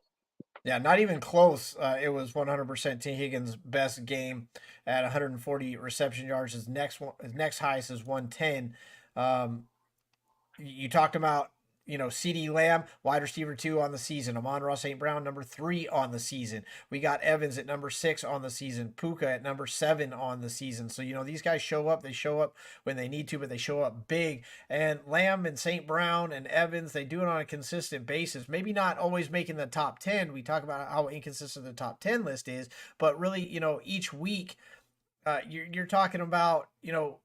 Yeah, not even close. It was 100% T. Higgins' best game at 140 reception yards. His next highest is 110. You talked about, you know, CeeDee Lamb, wide receiver 2 on the season. Amon-Ra St. Brown, number 3 on the season. We got Evans at number 6 on the season. Puka at number 7 on the season. So, you know, these guys show up. They show up when they need to, but they show up big. And Lamb and St. Brown and Evans, they do it on a consistent basis. Maybe not always making the top 10. We talk about how inconsistent the top 10 list is, but really, you know, each week, you're talking about, you know,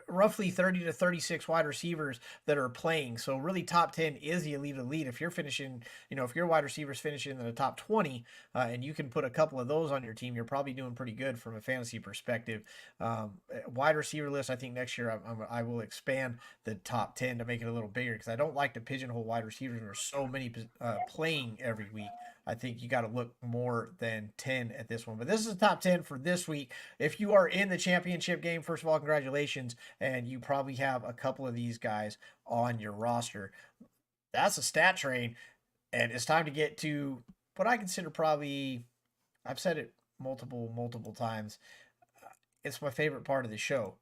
roughly 30 to 36 wide receivers that are playing. So really top 10 is the elite. If you're finishing, you know, if your wide receivers finishing in the top 20 and you can put a couple of those on your team, you're probably doing pretty good from a fantasy perspective. Wide receiver list, I think next year I will expand the top 10 to make it a little bigger because I don't like to pigeonhole wide receivers. There's so many playing every week. I think you got to look more than 10 at this one. But this is the top 10 for this week. If you are in the championship game, first of all, congratulations. And you probably have a couple of these guys on your roster. That's a stat train. And it's time to get to what I consider probably, I've said it multiple times. It's my favorite part of the show.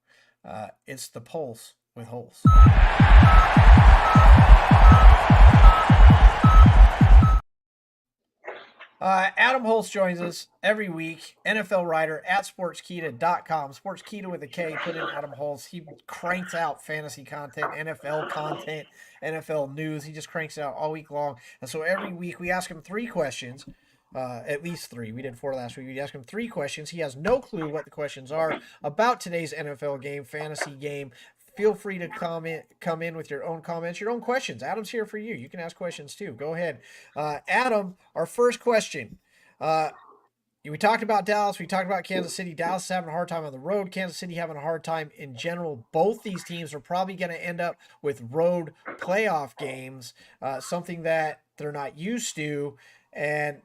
It's the Pulse with Hulse. Adam Hulse joins us every week, NFL writer at sportskita.com. Sportskita with a K, put in Adam Hulse. He cranks out fantasy content, NFL news. He just cranks it out all week long. And so every week we ask him 3 questions, at least 3. We did 4 last week. We ask him 3 questions. He has no clue what the questions are about today's NFL game, fantasy game. Feel free to come in with your own comments, your own questions. Adam's here for you. You can ask questions too. Go ahead. Adam, our first question. we talked about Dallas. We talked about Kansas City. Dallas is having a hard time on the road. Kansas City having a hard time in general. Both these teams are probably going to end up with road playoff games, something that they're not used to, and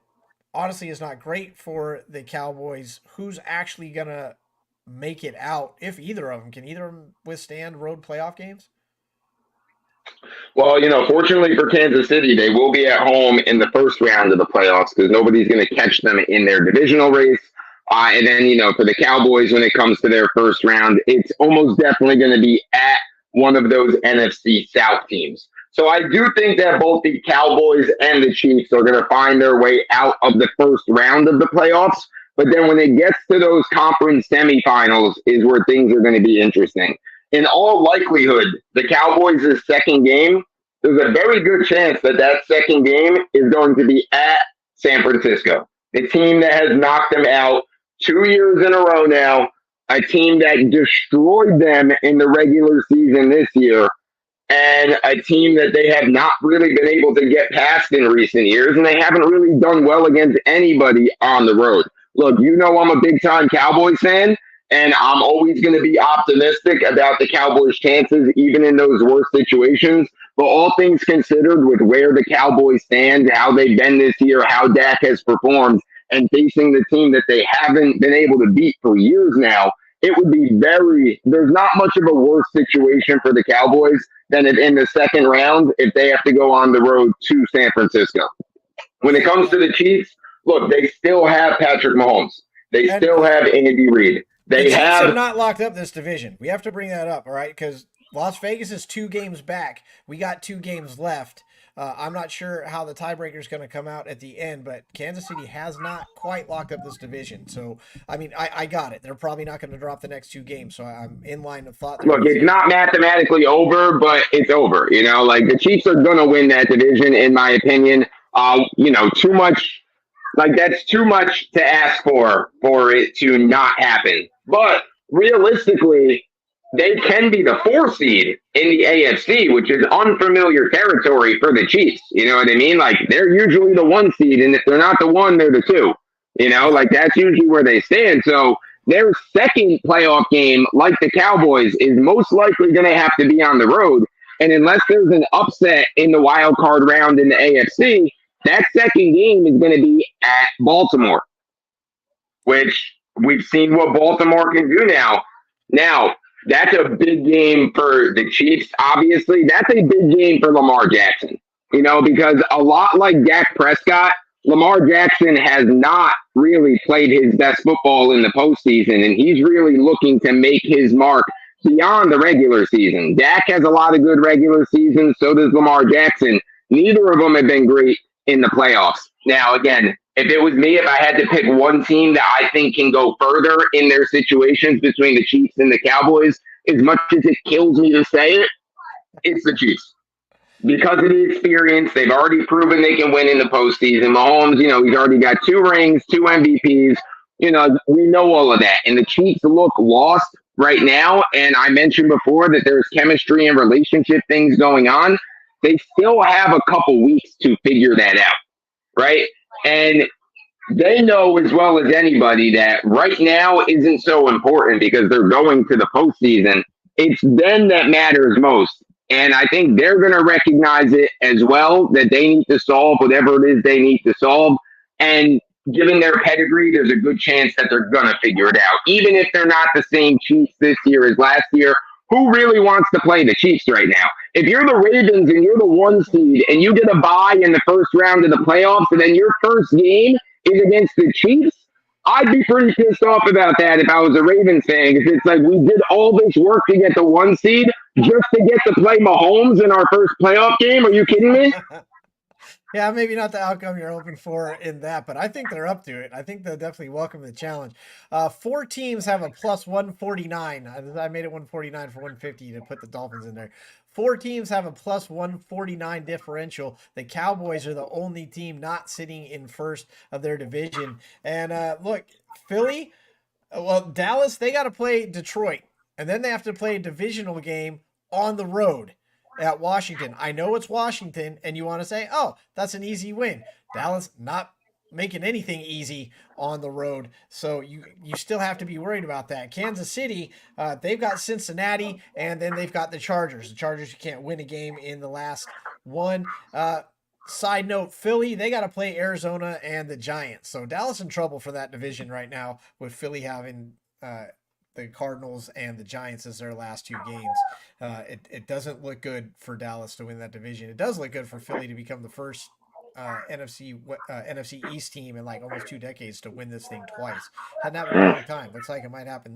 honestly is not great for the Cowboys. Who's actually going to make it out, if either of them? Can either of them withstand road playoff games? Well, fortunately for Kansas City, they will be at home in the first round of the playoffs because nobody's going to catch them in their divisional race. And then, for the Cowboys, when it comes to their first round, it's almost definitely going to be at one of those NFC South teams. So I do think that both the Cowboys and the Chiefs are going to find their way out of the first round of the playoffs. But then when it gets to those conference semifinals is where things are going to be interesting. In all likelihood, the Cowboys' second game, there's a very good chance that that second game is going to be at San Francisco, the team that has knocked them out 2 years in a row now, a team that destroyed them in the regular season this year, and a team that they have not really been able to get past in recent years, and they haven't really done well against anybody on the road. Look, I'm a big time Cowboys fan, and I'm always going to be optimistic about the Cowboys' chances, even in those worst situations. But all things considered, with where the Cowboys stand, how they've been this year, how Dak has performed, and facing the team that they haven't been able to beat for years now, it would be there's not much of a worse situation for the Cowboys than in the second round if they have to go on the road to San Francisco. When it comes to the Chiefs, look, they still have Patrick Mahomes. They still have Andy Reid. The They Chiefs have have not locked up this division. We have to bring that up, all right? Because Las Vegas is 2 games back. We got 2 games left. I'm not sure how the tiebreaker is going to come out at the end, but Kansas City has not quite locked up this division. So, I mean, I got it. They're probably not going to drop the next 2 games. So I'm in line of thought there. Look, it's not mathematically over, but it's over. Like the Chiefs are going to win that division, in my opinion. Too much. Like that's too much to ask for it to not happen. But realistically, they can be the 4 seed in the AFC, which is unfamiliar territory for the Chiefs. You know what I mean? Like they're usually the 1 seed, and if they're not the 1, they're the 2. Like that's usually where they stand. So their second playoff game, like the Cowboys, is most likely going to have to be on the road. And unless there's an upset in the wild card round in the AFC, that second game is going to be at Baltimore, which we've seen what Baltimore can do now. Now, that's a big game for the Chiefs, obviously. That's a big game for Lamar Jackson, because a lot like Dak Prescott, Lamar Jackson has not really played his best football in the postseason, and he's really looking to make his mark beyond the regular season. Dak has a lot of good regular seasons, so does Lamar Jackson. Neither of them have been great in the playoffs. Now, again, if it was me, if I had to pick one team that I think can go further in their situations between the Chiefs and the Cowboys, as much as it kills me to say it, it's the Chiefs. Because of the experience, they've already proven they can win in the postseason. Mahomes, he's already got 2 rings, 2 MVPs. We know all of that. And the Chiefs look lost right now. And I mentioned before that there's chemistry and relationship things going on. They still have a couple weeks to figure that out, right? And they know as well as anybody that right now isn't so important because they're going to the postseason. It's then that matters most. And I think they're going to recognize it as well, that they need to solve whatever it is they need to solve. And given their pedigree, there's a good chance that they're going to figure it out. Even if they're not the same Chiefs this year as last year, who really wants to play the Chiefs right now? If you're the Ravens and you're the 1 seed and you get a bye in the first round of the playoffs and then your first game is against the Chiefs, I'd be pretty pissed off about that if I was a Ravens fan, because it's like we did all this work to get the 1 seed just to get to play Mahomes in our first playoff game. Are you kidding me? Yeah, maybe not the outcome you're hoping for in that, but I think they're up to it. I think they'll definitely welcome the challenge. 4 teams have a plus 149. I made it 149 for 150 to put the Dolphins in there. 4 teams have a plus 149 differential. The Cowboys are the only team not sitting in first of their division. And look, Philly, Dallas, they got to play Detroit, and then they have to play a divisional game on the road at Washington. I know it's Washington, and you want to say, oh, that's an easy win. Dallas, not making anything easy on the road. So you still have to be worried about that. Kansas City, they've got Cincinnati, and then they've got the Chargers. The Chargers, you can't win a game in the last one. Side note, Philly, they got to play Arizona and the Giants. So Dallas in trouble for that division right now, with Philly having the Cardinals and the Giants as their last two games. It doesn't look good for Dallas to win that division. It does look good for Philly to become the first NFC East team in like almost 2 decades to win this thing twice. Hadn't happened in a long time. Looks like it might happen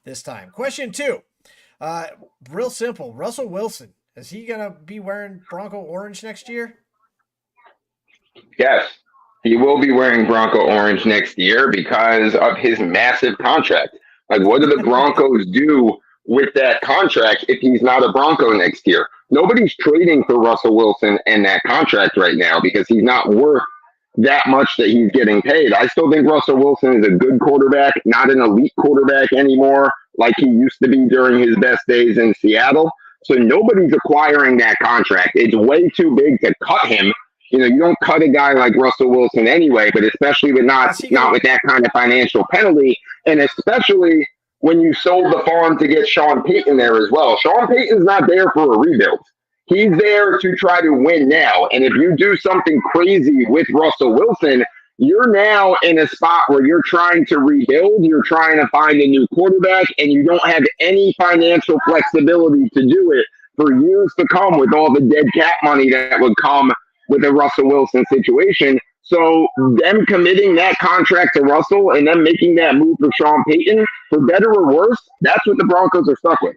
this time. Question 2, real simple. Russell Wilson, is he gonna be wearing Bronco orange next year? Yes, he will be wearing Bronco orange next year because of his massive contract. Like, what do the Broncos do with that contract if he's not a Bronco next year? Nobody's trading for Russell Wilson and that contract right now because he's not worth that much that he's getting paid. I still think Russell Wilson is a good quarterback, not an elite quarterback anymore like he used to be during his best days in Seattle. So nobody's acquiring that contract. It's way too big to cut him. You know, you don't cut a guy like Russell Wilson anyway, but especially with not with that kind of financial penalty, and especially when you sold the farm to get Sean Payton there as well. Sean Payton's not there for a rebuild. He's there to try to win now. And if you do something crazy with Russell Wilson, you're now in a spot where you're trying to rebuild, you're trying to find a new quarterback, and you don't have any financial flexibility to do it for years to come with all the dead cap money that would come with a Russell Wilson situation. So them committing that contract to Russell and then making that move for Sean Payton, for better or worse, that's what the Broncos are stuck with.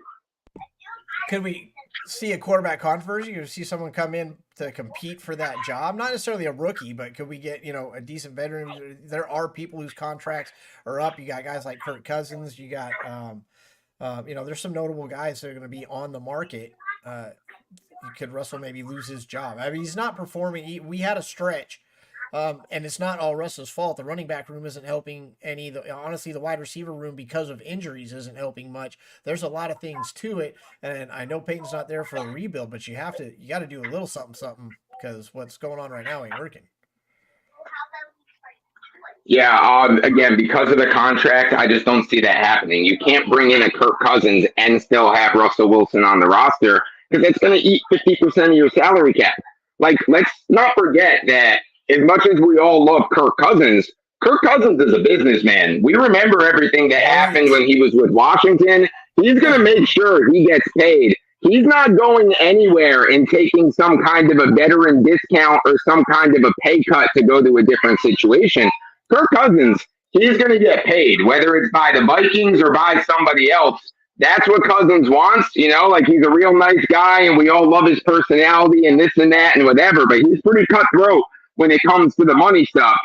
Could we see a quarterback controversy? Could we see someone come in to compete for that job? Not necessarily a rookie, but could we get, a decent veteran? There are people whose contracts are up. You got guys like Kirk Cousins. You got, there's some notable guys that are going to be on the market. Could Russell maybe lose his job? I mean, he's not performing. We had a stretch, and it's not all Russell's fault. The running back room isn't helping any. Honestly, the wide receiver room, because of injuries, isn't helping much. There's a lot of things to it, and I know Peyton's not there for a rebuild, but you got to do a little something because what's going on right now ain't working. Yeah, again, because of the contract, I just don't see that happening. You can't bring in a Kirk Cousins and still have Russell Wilson on the roster, because it's going to eat 50% of your salary cap. Like, let's not forget that as much as we all love Kirk Cousins is a businessman. We remember everything that happened when he was with Washington. He's going to make sure he gets paid. He's not going anywhere and taking some kind of a veteran discount or some kind of a pay cut to go to a different situation. Kirk Cousins, he's going to get paid, whether it's by the Vikings or by somebody else. That's what Cousins wants, like he's a real nice guy and we all love his personality and this and that and whatever, but he's pretty cutthroat when it comes to the money stuff.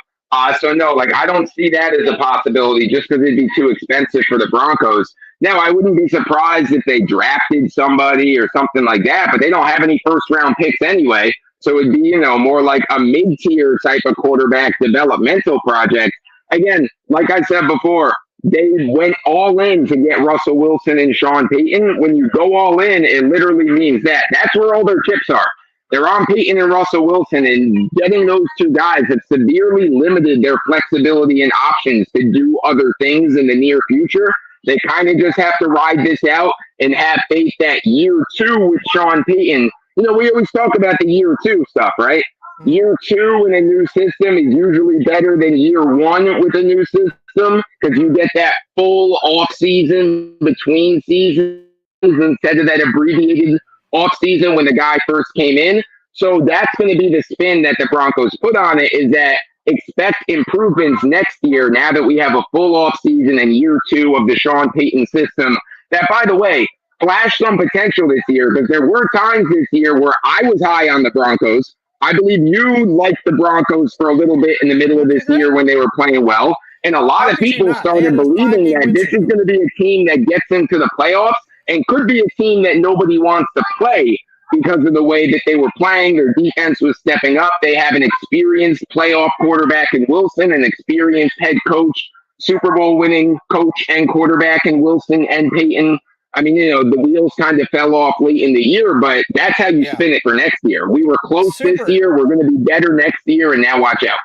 So no, like I don't see that as a possibility just because it'd be too expensive for the Broncos. Now, I wouldn't be surprised if they drafted somebody or something like that, but they don't have any first round picks anyway. So it'd be, more like a mid-tier type of quarterback developmental project. Again, like I said before, they went all in to get Russell Wilson and Sean Payton. When you go all in, it literally means that. That's where all their chips are. They're on Payton and Russell Wilson, and getting those two guys have severely limited their flexibility and options to do other things in the near future. They kind of just have to ride this out and have faith that year 2 with Sean Payton. We always talk about the year 2 stuff, right? Year 2 in a new system is usually better than year 1 with a new system because you get that full off season between seasons instead of that abbreviated off season when the guy first came in. So that's going to be the spin that the Broncos put on it, is that expect improvements next year now that we have a full off season in year 2 of the Sean Payton system. That, by the way, flashed some potential this year because there were times this year where I was high on the Broncos. I believe you liked the Broncos for a little bit in the middle of this year when they were playing well. And a lot of people started believing that this is going to be a team that gets into the playoffs and could be a team that nobody wants to play because of the way that they were playing. Their defense was stepping up. They have an experienced playoff quarterback in Wilson, an experienced head coach, Super Bowl winning coach and quarterback in Wilson and Payton. I mean, the wheels kind of fell off late in the year, but that's how you spin it for next year. We were close this year. We're going to be better next year, and now watch out.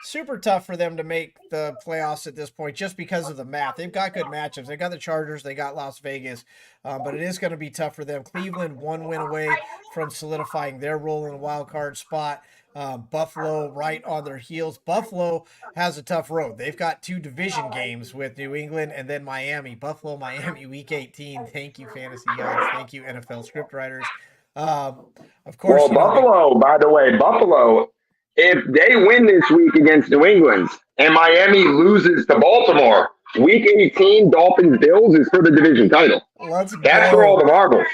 super tough for them to make the playoffs at this point just because of the math. They've got good matchups. They got the Chargers, they got Las Vegas, but it is going to be tough for them. Cleveland 1 win away from solidifying their role in the wild card spot. Buffalo right on their heels. Buffalo has a tough road. They've got 2 division games with New England and then Miami. Buffalo, Miami, Week 18. Thank you, fantasy gods. Thank you, NFL scriptwriters. Of course, Well, Buffalo, by the way, Buffalo, if they win this week against New England and Miami loses to Baltimore, week 18, Dolphins Bills is for the division title. let's That's for all the go. marbles.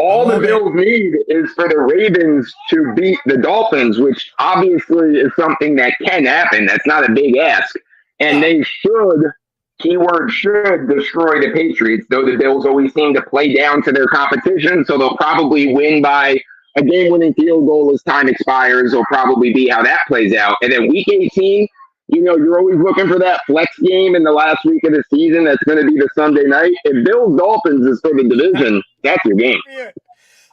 I All the love it. Bills need is for the Ravens to beat the Dolphins, which obviously is something that can happen. That's not a big ask. And No, they should, keyword should, destroy the Patriots, though the Bills always seem to play down to their competition. So they'll probably win by a game winning field goal as time expires, will probably be how that plays out. And then week 18, you're always looking for that flex game in the last week of the season. That's going to be the Sunday night. If Bills Dolphins is for the division, that's your game. yeah.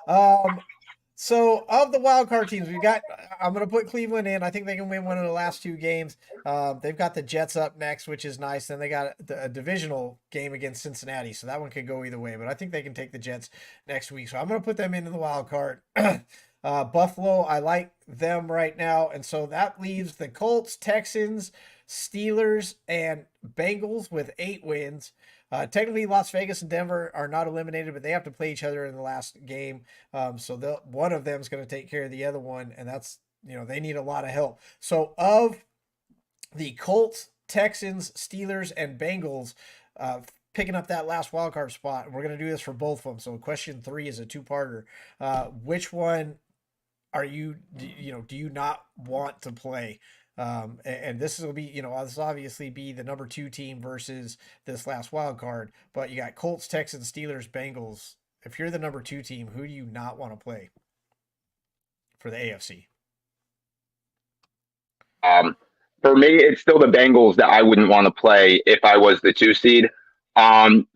Um, so of the wild card teams, we got. I'm going to put Cleveland in. I think they can win one of the last 2 games. They've got the Jets up next, which is nice. Then they got a divisional game against Cincinnati, so that one could go either way. But I think they can take the Jets next week. So I'm going to put them into the wild card. Buffalo, I like them right now, and so that leaves the Colts, Texans, Steelers, and Bengals with 8 wins. Technically, Las Vegas and Denver are not eliminated, but they have to play each other in the last game. So one of them is going to take care of the other one, and that's they need a lot of help. So of the Colts, Texans, Steelers, and Bengals, picking up that last wild card spot, and we're going to do this for both of them. So question 3 is a 2-parter. Which one are you? Do you not want to play? And this will be, this will obviously be the number 2 team versus this last wild card. But you got Colts, Texans, Steelers, Bengals. If you're the number 2 team, who do you not want to play for the AFC? Um, for me, it's still the Bengals that I wouldn't want to play if I was the 2 seed.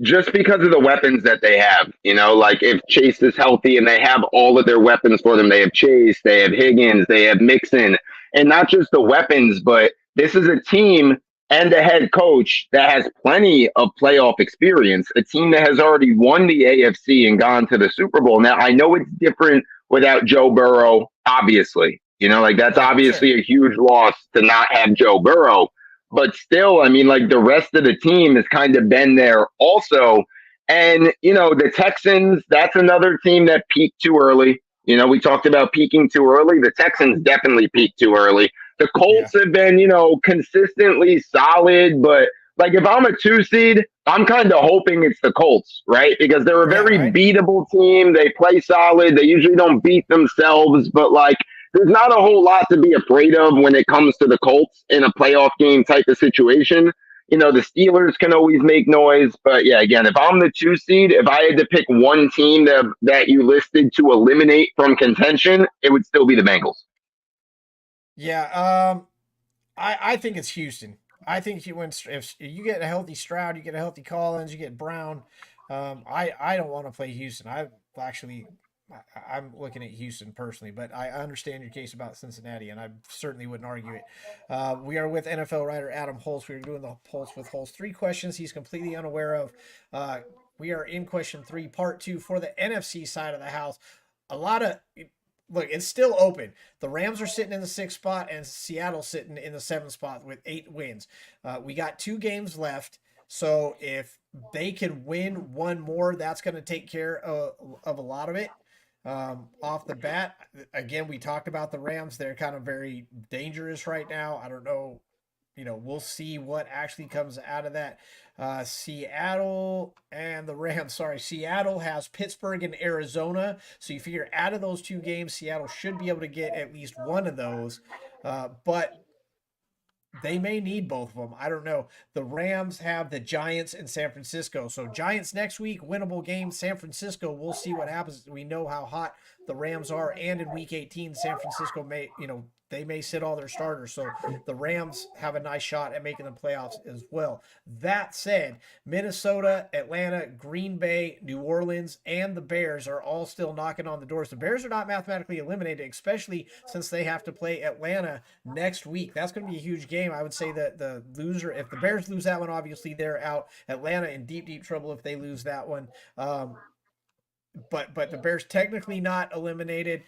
Just because of the weapons that they have, like if Chase is healthy and they have all of their weapons for them, they have Chase, they have Higgins, they have Mixon, and not just the weapons, but this is a team and a head coach that has plenty of playoff experience, a team that has already won the AFC and gone to the Super Bowl. Now, I know it's different without Joe Burrow, obviously, like that's Yeah, sure. obviously a huge loss to not have Joe Burrow. But still, I mean, like the rest of the team has kind of been there also. And, the Texans, that's another team that peaked too early. We talked about peaking too early. The Texans definitely peaked too early. The Yeah. Colts have been, consistently solid, but like if I'm a 2 seed, I'm kind of hoping it's the Colts, right? Because they're a Yeah, very right. beatable team. They play solid. They usually don't beat themselves, but like there's not a whole lot to be afraid of when it comes to the Colts in a playoff game type of situation. The Steelers can always make noise, but yeah, again, if I'm the 2 seed, if I had to pick one team that you listed to eliminate from contention, it would still be the Bengals. Yeah. I think it's Houston. I think if you get a healthy Stroud, you get a healthy Collins, you get Brown. I don't want to play Houston. I'm looking at Houston personally, but I understand your case about Cincinnati, and I certainly wouldn't argue it. We are with NFL writer Adam Hulse. We are doing the Pulse with Hulse. 3 questions he's completely unaware of. Uh, we are in question 3, part 2 for the NFC side of the house. A lot of look, it's still open. The Rams are sitting in the 6th spot, and Seattle sitting in the 7th spot with 8 wins. We got 2 games left, so if they can win one more, that's going to take care of a lot of it. Off the bat, again, we talked about the Rams. They're kind of very dangerous right now. I don't know. We'll see what actually comes out of that. Seattle and the Rams. Sorry, Seattle has Pittsburgh and Arizona. So you figure out of those 2 games, Seattle should be able to get at least one of those. But they may need both of them. I don't know. The Rams have the Giants in San Francisco. So Giants next week, winnable game. San Francisco, we'll see what happens. We know how hot the Rams are. And in week 18, San Francisco may, they may sit all their starters. So the Rams have a nice shot at making the playoffs as well. That said, Minnesota, Atlanta, Green Bay, New Orleans, and the Bears are all still knocking on the doors. The Bears are not mathematically eliminated, especially since they have to play Atlanta next week. That's going to be a huge game. I would say that the loser, if the Bears lose that one, obviously they're out. Atlanta in deep, deep trouble if they lose that one. But the Bears technically not eliminated.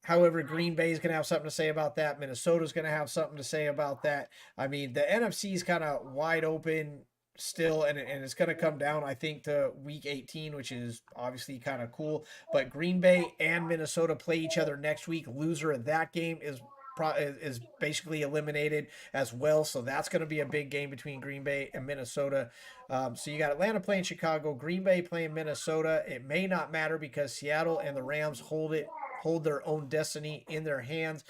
However, Green Bay is going to have something to say about that. Minnesota's going to have something to say about that. I mean, the NFC is kind of wide open still, and it's going to come down, I think, to week 18, which is obviously kind of cool. But Green Bay and Minnesota play each other next week. Loser of that game is basically eliminated as well. So that's going to be a big game between Green Bay and Minnesota. So you got Atlanta playing Chicago, Green Bay playing Minnesota. It may not matter because Seattle and the Rams hold their own destiny in their hands.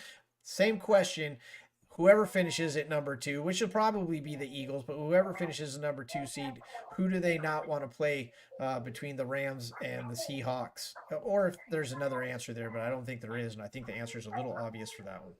Same question. Whoever finishes at number 2, which will probably be the Eagles, but whoever finishes the number 2 seed, who do they not want to play between the Rams and the Seahawks? Or if there's another answer there, but I don't think there is, and I think the answer is a little obvious for that one.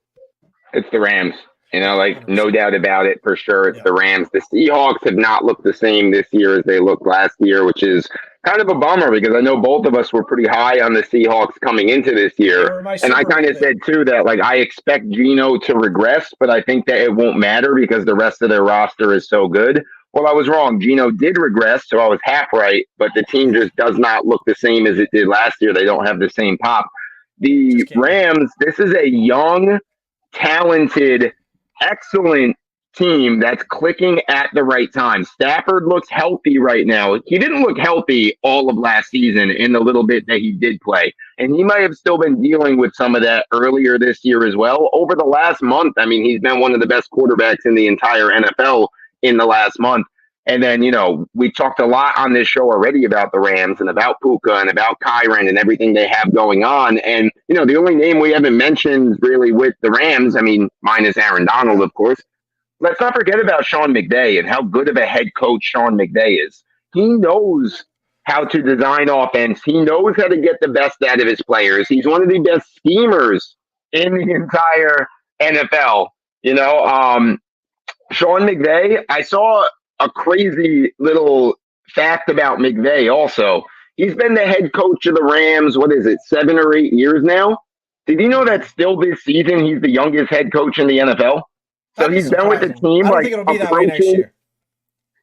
It's the Rams. Yeah, Like 100%. no doubt about it for sure. It's Yeah. the Rams. The Seahawks have not looked the same this year as they looked last year, which is kind of a bummer because I know both of us were pretty high on the Seahawks coming into this They year. were my And I Super kind Bowl of pick. said too that like I expect Geno to regress, but I think that it won't matter because the rest of their roster is so good. Well, I was wrong. Geno did regress, so I was half right, but the team just does not look the same as it did last year. They don't have the same pop. The Just can't. Rams, this is a young, talented, excellent team that's clicking at the right time. Stafford looks healthy right now. He didn't look healthy all of last season in the little bit that he did play. And he might have still been dealing with some of that earlier this year as well. Over the last month, I mean, he's been one of the best quarterbacks in the entire NFL in the last month. And then, we talked a lot on this show already about the Rams and about Puka and about Kyren and everything they have going on. And, the only name we haven't mentioned really with the Rams, I mean, minus Aaron Donald, of course. Let's not forget about Sean McVay and how good of a head coach Sean McVay is. He knows how to design offense. He knows how to get the best out of his players. He's one of the best schemers in the entire NFL. Sean McVay, I saw a crazy little fact about McVay also. He's been the head coach of the Rams, 7 or 8 years now? Did you know that still this season he's the youngest head coach in the NFL? So That'd be he's been with the surprising. team I don't like think it'll be that way next approaching, year.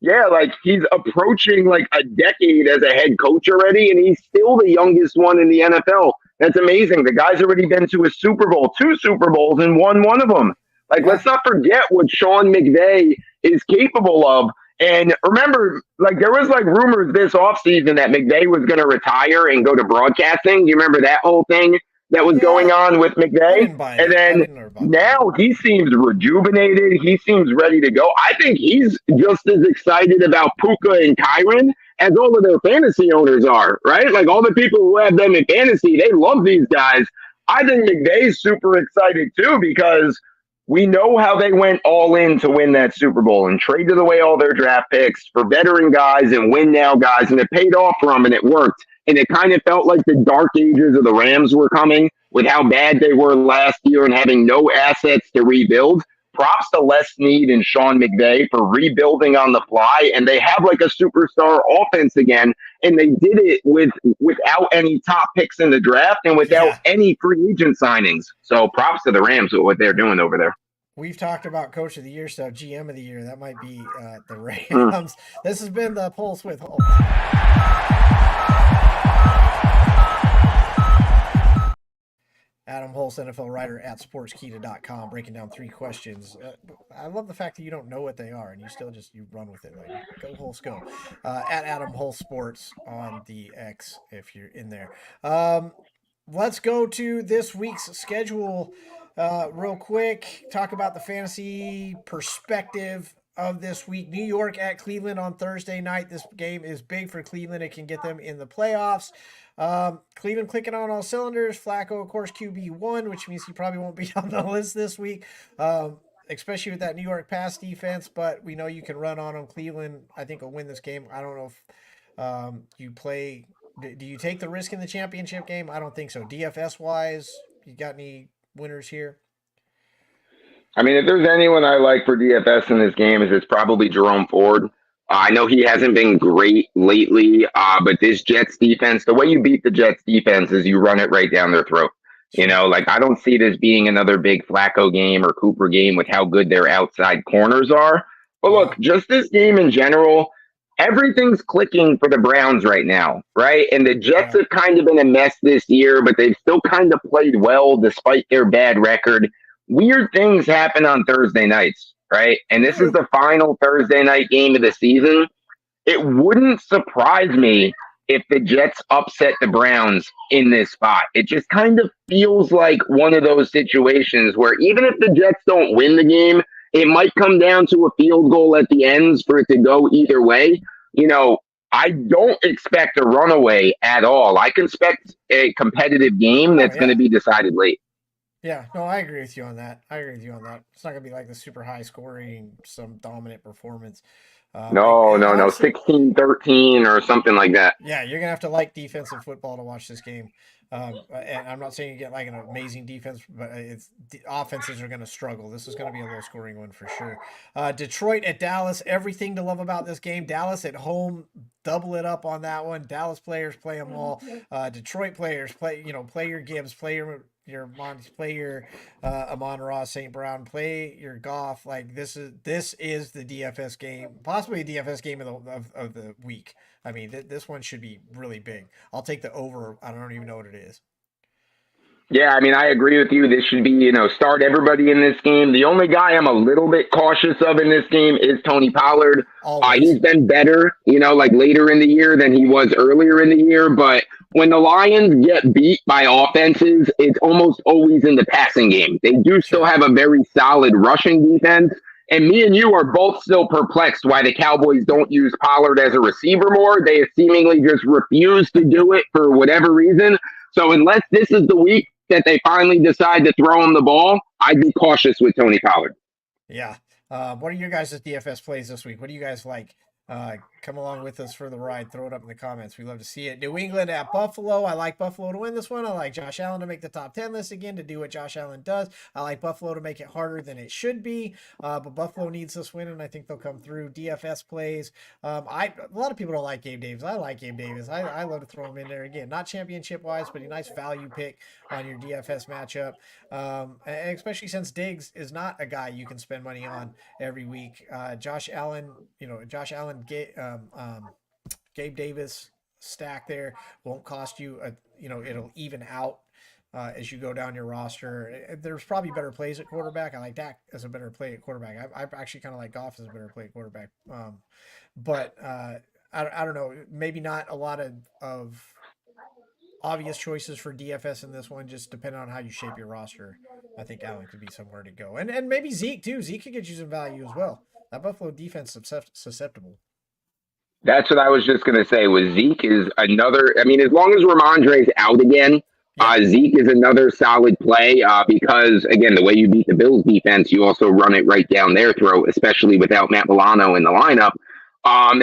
yeah, like he's approaching like a decade as a head coach already, and he's still the youngest one in the NFL. That's amazing. The guy's already been to a Super Bowl, 2 Super Bowls, and won one of them. Like, Yeah. let's not forget what Sean McVay is capable of. And remember, like, there was like rumors this offseason that McVay was going to retire and go to broadcasting. Do you remember that whole thing that was Yeah, going on with I McVay? didn't buy And that. I then didn't know about that. now he seems rejuvenated. He seems ready to go. I think he's just as excited about Puka and Kyren as all of their fantasy owners are, right? Like all the people who have them in fantasy, they love these guys. I think McVay's super excited too because we know how they went all in to win that Super Bowl and traded away all their draft picks for veteran guys and win now guys, and it paid off for them and it worked. And it kind of felt like the dark ages of the Rams were coming with how bad they were last year and having no assets to rebuild. Props to Les Snead and Sean McVay for rebuilding on the fly, and they have like a superstar offense again. And they did it without any top picks in the draft and without Yeah. any free agent signings. So props to the Rams with what they're doing over there. We've talked about Coach of the Year stuff, GM of the Year. That might be the Mm. Rams. This has been the Pulse with Hulse. Adam Hulse, NFL writer at sportskita.com, breaking down 3 questions. I love the fact that you don't know what they are and you still you run with it. Like, go Hulse, go. At Adam Hulse Sports on the X if you're in there. Let's go to this week's schedule real quick. Talk about the fantasy perspective of this week. New York at Cleveland on Thursday night. This game is big for Cleveland. It can get them in the playoffs. Cleveland clicking on all cylinders. Flacco, of course, QB1, which means he probably won't be on the list this week, especially with that New York pass defense. But we know you can run on them. Cleveland, I think, will win this game. I don't know if you play. Do you take the risk in the championship game? I don't think so. DFS wise, you got any winners here? I mean, if there's anyone I like for DFS in this game, is it's probably Jerome Ford. I know he hasn't been great lately, but this Jets defense, the way you beat the Jets defense is you run it right down their throat. You Sure. know, like I don't see this being another big Flacco game or Cooper game with how good their outside corners are. But Uh-huh. look, just this game in general, everything's clicking for the Browns right now, right? And the Jets Yeah. have kind of been a mess this year, but they've still kind of played well despite their bad record. Weird things happen on Thursday nights, right? And They this is do. the final Thursday night game of the season. It wouldn't surprise me if the Jets upset the Browns in this spot. It just kind of feels like one of those situations where even if the Jets don't win the game, it might come down to a field goal at the ends for it to go either way. You know, I don't expect a runaway at all. I can expect a competitive game Oh that's going to yeah. be decided late. Yeah, no, I agree with you on that. I agree with you on that. It's not gonna be like the super high scoring, some dominant performance. No, And no, no. honestly, 16-13 or something like that. yeah, you're gonna have to like defensive football to watch this game. And I'm not saying you get like an amazing defense, but it's the offenses are gonna struggle. This is gonna be a low scoring one for sure. Detroit at Dallas, everything to love about this game. Dallas at home, double it up on that one. Dallas players play them all. Detroit players play, play your Gibbs, play your Monty, play your Amon-Ra, St. Brown, play your Goff. Like this is the DFS game, possibly a DFS game of the week. I mean, this one should be really big. I'll take the over. I don't even know what it is. Yeah, I mean, I agree with you. This should be, start everybody in this game. The only guy I'm a little bit cautious of in this game is Tony Pollard. Always. He's been better, like later in the year than he was earlier in the year. But when the Lions get beat by offenses, it's almost always in the passing game. They do still Sure. have a very solid rushing defense. And me and you are both still perplexed why the Cowboys don't use Pollard as a receiver more. They seemingly just refuse to do it for whatever reason. So unless this is the week that they finally decide to throw him the ball, I'd be cautious with Tony Pollard. Yeah. What are your guys' DFS plays this week? What do you guys like? Come along with us for the ride. Throw it up in the comments. We love to see it. New England at Buffalo. I like Buffalo to win this one. I like Josh Allen to make the top 10 list again to do what Josh Allen does. I like Buffalo to make it harder than it should be. But Buffalo needs this win, and I think they'll come through. DFS plays. A lot of people don't like Gabe Davis. I like Gabe Davis. I love to throw him in there again. Not championship wise, but a nice value pick on your DFS matchup. And especially since Diggs is not a guy you can spend money on every week. Josh Allen, Gabe Davis stack there won't cost you it'll even out as you go down your roster. There's probably better plays at quarterback. I like Dak as a better play at quarterback. I actually kind of like Goff as a better play at quarterback. But I don't know. Maybe not a lot of obvious choices for DFS in this one, just depending on how you shape your roster. I think Allen could be somewhere to go. And maybe Zeke too. Zeke could get you some value as well. That Buffalo defense is susceptible. That's what I was just going to say. Was Zeke is another. I mean, as long as Ramondre's out again, Yeah. Zeke is another solid play because again, the way you beat the Bills defense, you also run it right down their throat, especially without Matt Milano in the lineup.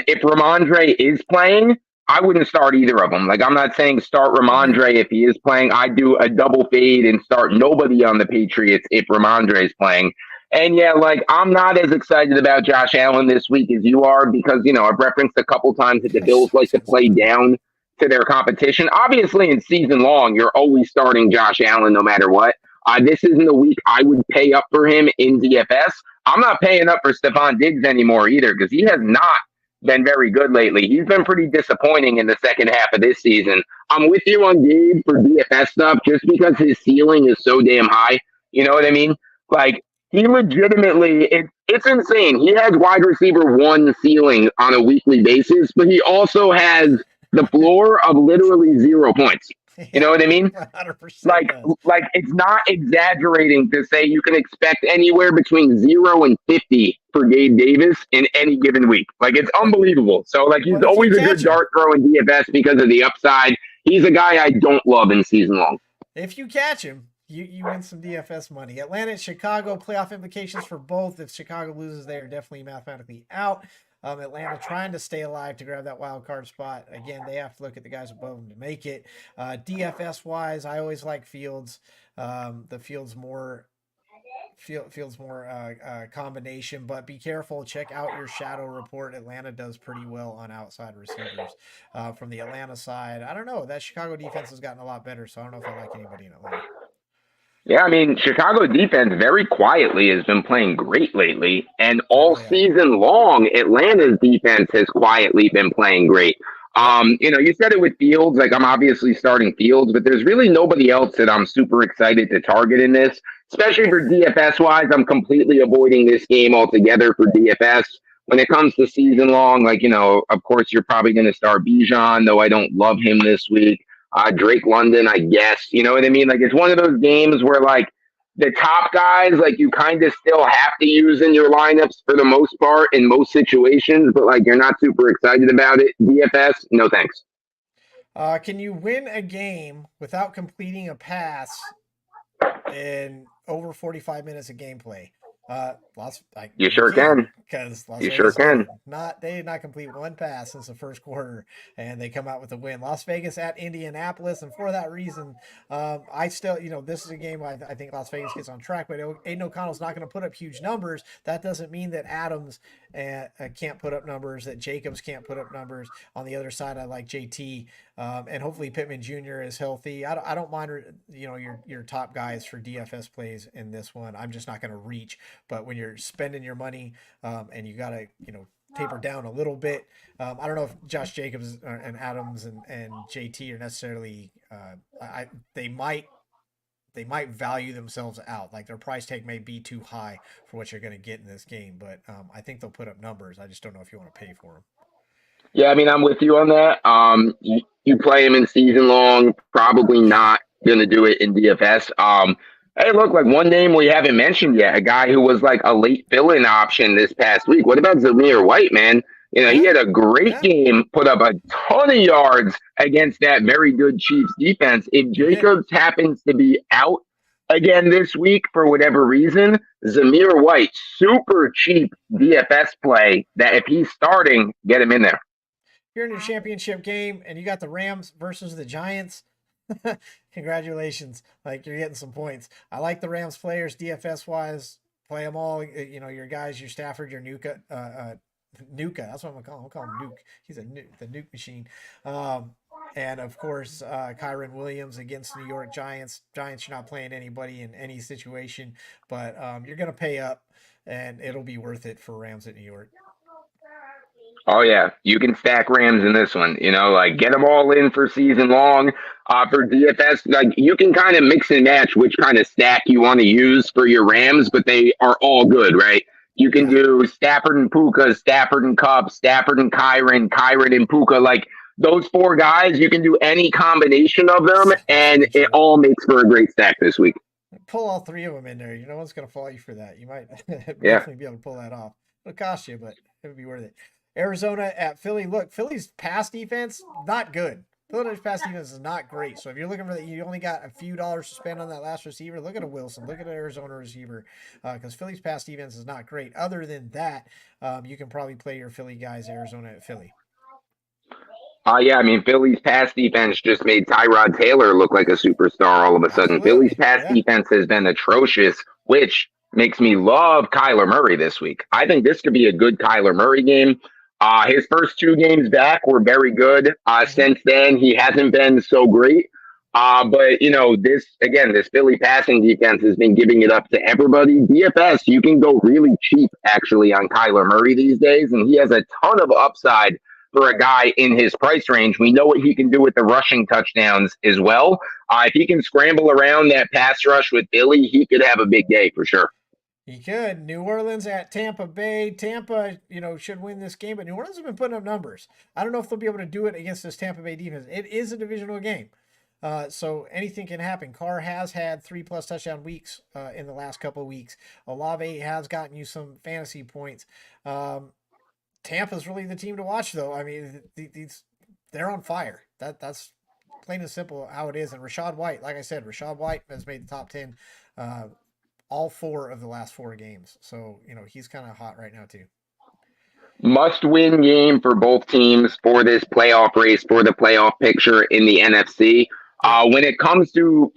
If Ramondre is playing, I wouldn't start either of them. Like I'm not saying start Mm-hmm. Ramondre if he is playing. I'd do a double fade and start nobody on the Patriots if Ramondre is playing. And yeah, like I'm not as excited about Josh Allen this week as you are because, I've referenced a couple times that the He's Bills like always to gonna say play that. down to their competition. Obviously, in season long, you're always starting Josh Allen no matter what. This isn't the week I would pay up for him in DFS. I'm not paying up for Stephon Diggs anymore either because he has not been very good lately. He's been pretty disappointing in the second half of this season. I'm with you on Gabe for DFS stuff just because his ceiling is so damn high. You know what I Yeah. mean? Like, he legitimately, it's insane. He has wide receiver one ceiling on a weekly basis, but he also has the floor of literally 0 points. You know Yeah. what I mean? 100% Like, does. like it's not exaggerating to say you can expect anywhere between 0 and 50 for Gabe Davis in any given week. Like, it's But unbelievable. So, like, he's but if you always a catch good him, dart throw in DFS because of the upside. He's a guy I don't love in season long. if you catch him, you win some DFS money. Atlanta, Chicago, playoff implications for both. If Chicago loses, they are definitely mathematically out. Atlanta trying to stay alive to grab that wild card spot. Again, they have to look at the guys above them to make it. DFS wise, I always like Fields. The Fields more feels more combination, but be careful. Check out your shadow report. Atlanta does pretty well on outside receivers. From the Atlanta side, I don't know. That Chicago defense has gotten a lot better, so I don't know if I like anybody in Atlanta. Yeah, I mean, Chicago defense very quietly has been playing great lately, and They all really have. season long, Atlanta's defense has quietly been playing great. Yep. You said it with Fields, like I'm obviously starting Fields, but there's really nobody else that I'm super excited to target in this, especially for DFS wise. I'm completely avoiding this game altogether for DFS. When it comes to season long, of course, you're probably going to start Bijan, though I don't love him this week. Drake London, I guess. You know what I mean? Like it's one of those games where like the top guys, like you kind of still have to use in your lineups for the most part in most situations, but like you're not super excited about it. DFS, no thanks. Can you win a game without completing a pass in over 45 minutes of gameplay? You You sure can, can. because Las You sure Vegas can. they did not complete one pass since the first quarter, and they come out with a win. Las Vegas at Indianapolis, and for that reason, I still, this is a game I think Las Vegas gets on track, but Aiden O'Connell's not going to put up huge numbers. That doesn't mean that Adams can't put up numbers, that Jacobs can't put up numbers. On the other side, I like JT, and hopefully Pittman Jr. is healthy. I don't mind, your top guys for DFS plays in this one. I'm just not going to reach. But when you're spending your money, and you got to, taper down a little bit. I don't know if Josh Jacobs and Adams and JT are necessarily, they might value themselves out. Like their price tag may be too high for what you're going to get in this game, but I think they'll put up numbers. I just don't know if you want to pay for them. Yeah, I mean, I'm with you on that. You play him in season long, probably Yeah. not gonna do it in DFS. Hey, look, like one name we haven't mentioned yet, a guy who was like a late fill-in option this past week. What about Zamir White, man? He Yeah. had a great Yeah. game, put up a ton of yards against that very good Chiefs defense. If He did. Jacobs happens to be out again this week for whatever reason, Zamir White, super cheap DFS play that if he's starting, get him in there. You're in your championship game and you got the Rams versus the Giants. Congratulations. Like you're getting some points. I like the Rams players DFS wise. Play them all. Your guys, your Stafford, your Nuka. Nuka. That's what I'm gonna call him. I'm calling him Nuke. He's the Nuke machine. And of course, Kyron Williams against New York Giants. Giants, you're not playing anybody in any situation, but you're gonna pay up, and it'll be worth it for Rams at New York. Oh yeah, you can stack Rams in this one. Like get them all in for season long. For DFS, like you can kind of mix and match which kind of stack you want to use for your Rams, but they are all good, right? You can Yeah. do Stafford and Puka, Stafford and Cup, Stafford and Kyron and Puka. Like those four guys, you can do any combination of them, and it Essentially. all makes for a great stack this week. Pull all three of them in there. No one's going to fault you for that. You might Yeah. definitely be able to pull that off. It'll cost you, but it would be worth it. Arizona at Philly. Look, Philly's pass defense, not good. Philadelphia's pass defense is not great. So if you're looking for that, you only got a few dollars to spend on that last receiver. Look at a Wilson. Look at an Arizona receiver, because Philly's pass defense is not great. Other than that, you can probably play your Philly guys, Arizona at Philly. Yeah, I mean, Philly's pass defense just made Tyrod Taylor look like a superstar all of a sudden. Philly's Absolutely. pass Yeah. defense has been atrocious, which makes me love Kyler Murray this week. I think this could be a good Kyler Murray game. His first two games back were very good. Mm-hmm. Since then, he hasn't been so great. But this Philly passing defense has been giving it up to everybody. DFS, you can go really cheap actually on Kyler Murray these days, and he has a ton of upside for a guy in his price range. We know what he can do with the rushing touchdowns as well. If he can scramble around that pass rush with Philly, he could have a big day for sure. He could. New Orleans at Tampa Bay. Tampa, should win this game, but New Orleans have been putting up numbers. I don't know if they'll be able to do it against this Tampa Bay defense. It is a divisional game. So anything can happen. Carr has had 3+ touchdown weeks in the last couple of weeks. Olave has gotten you some fantasy points. Tampa's really the team to watch, though. I mean, they're on fire. That's plain and simple how it is. And Rashad White, like I said, Rashad White has made the top 10 all 4 of the last 4 games. So, he's kind of hot right now, too. Must win game for both teams for this playoff race, for the playoff picture in the NFC. Yep. When it comes to,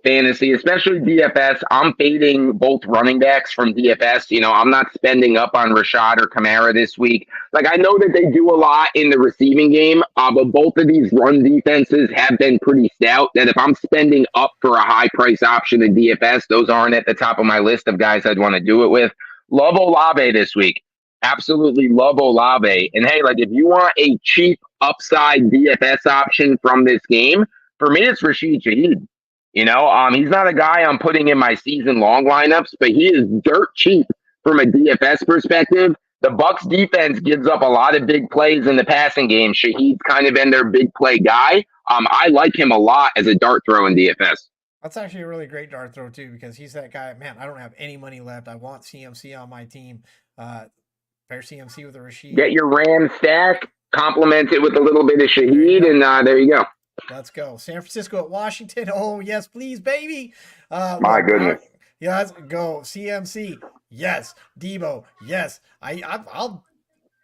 fantasy, especially DFS, I'm fading both running backs from DFS. I'm not spending up on Rashad or Kamara this week. Like, I know that they do a lot in the receiving game, but both of these run defenses have been pretty stout. That if I'm spending up for a high price option in DFS, those aren't at the top of my list of guys I'd want to do it with. Love Olave this week. Absolutely love Olave. And hey, like, if you want a cheap upside DFS option from this game, for me, it's Rashid Shaheed. He's not a guy I'm putting in my season long lineups, but he is dirt cheap from a DFS perspective. The Bucks defense gives up a lot of big plays in the passing game. Shaheed's kind of been their big play guy. I like him a lot as a dart throw in DFS. That's actually a really great dart throw too, because he's that guy. Man, I don't have any money left. I want CMC on my team. Pair CMC with a Rashid. Get your Ram stack, complement it with a little bit of Shaheed, and there you go. Let's go. San Francisco at Washington. Oh, yes, please, baby. My goodness. Yeah, let's go. CMC. Yes. Debo. Yes. I'll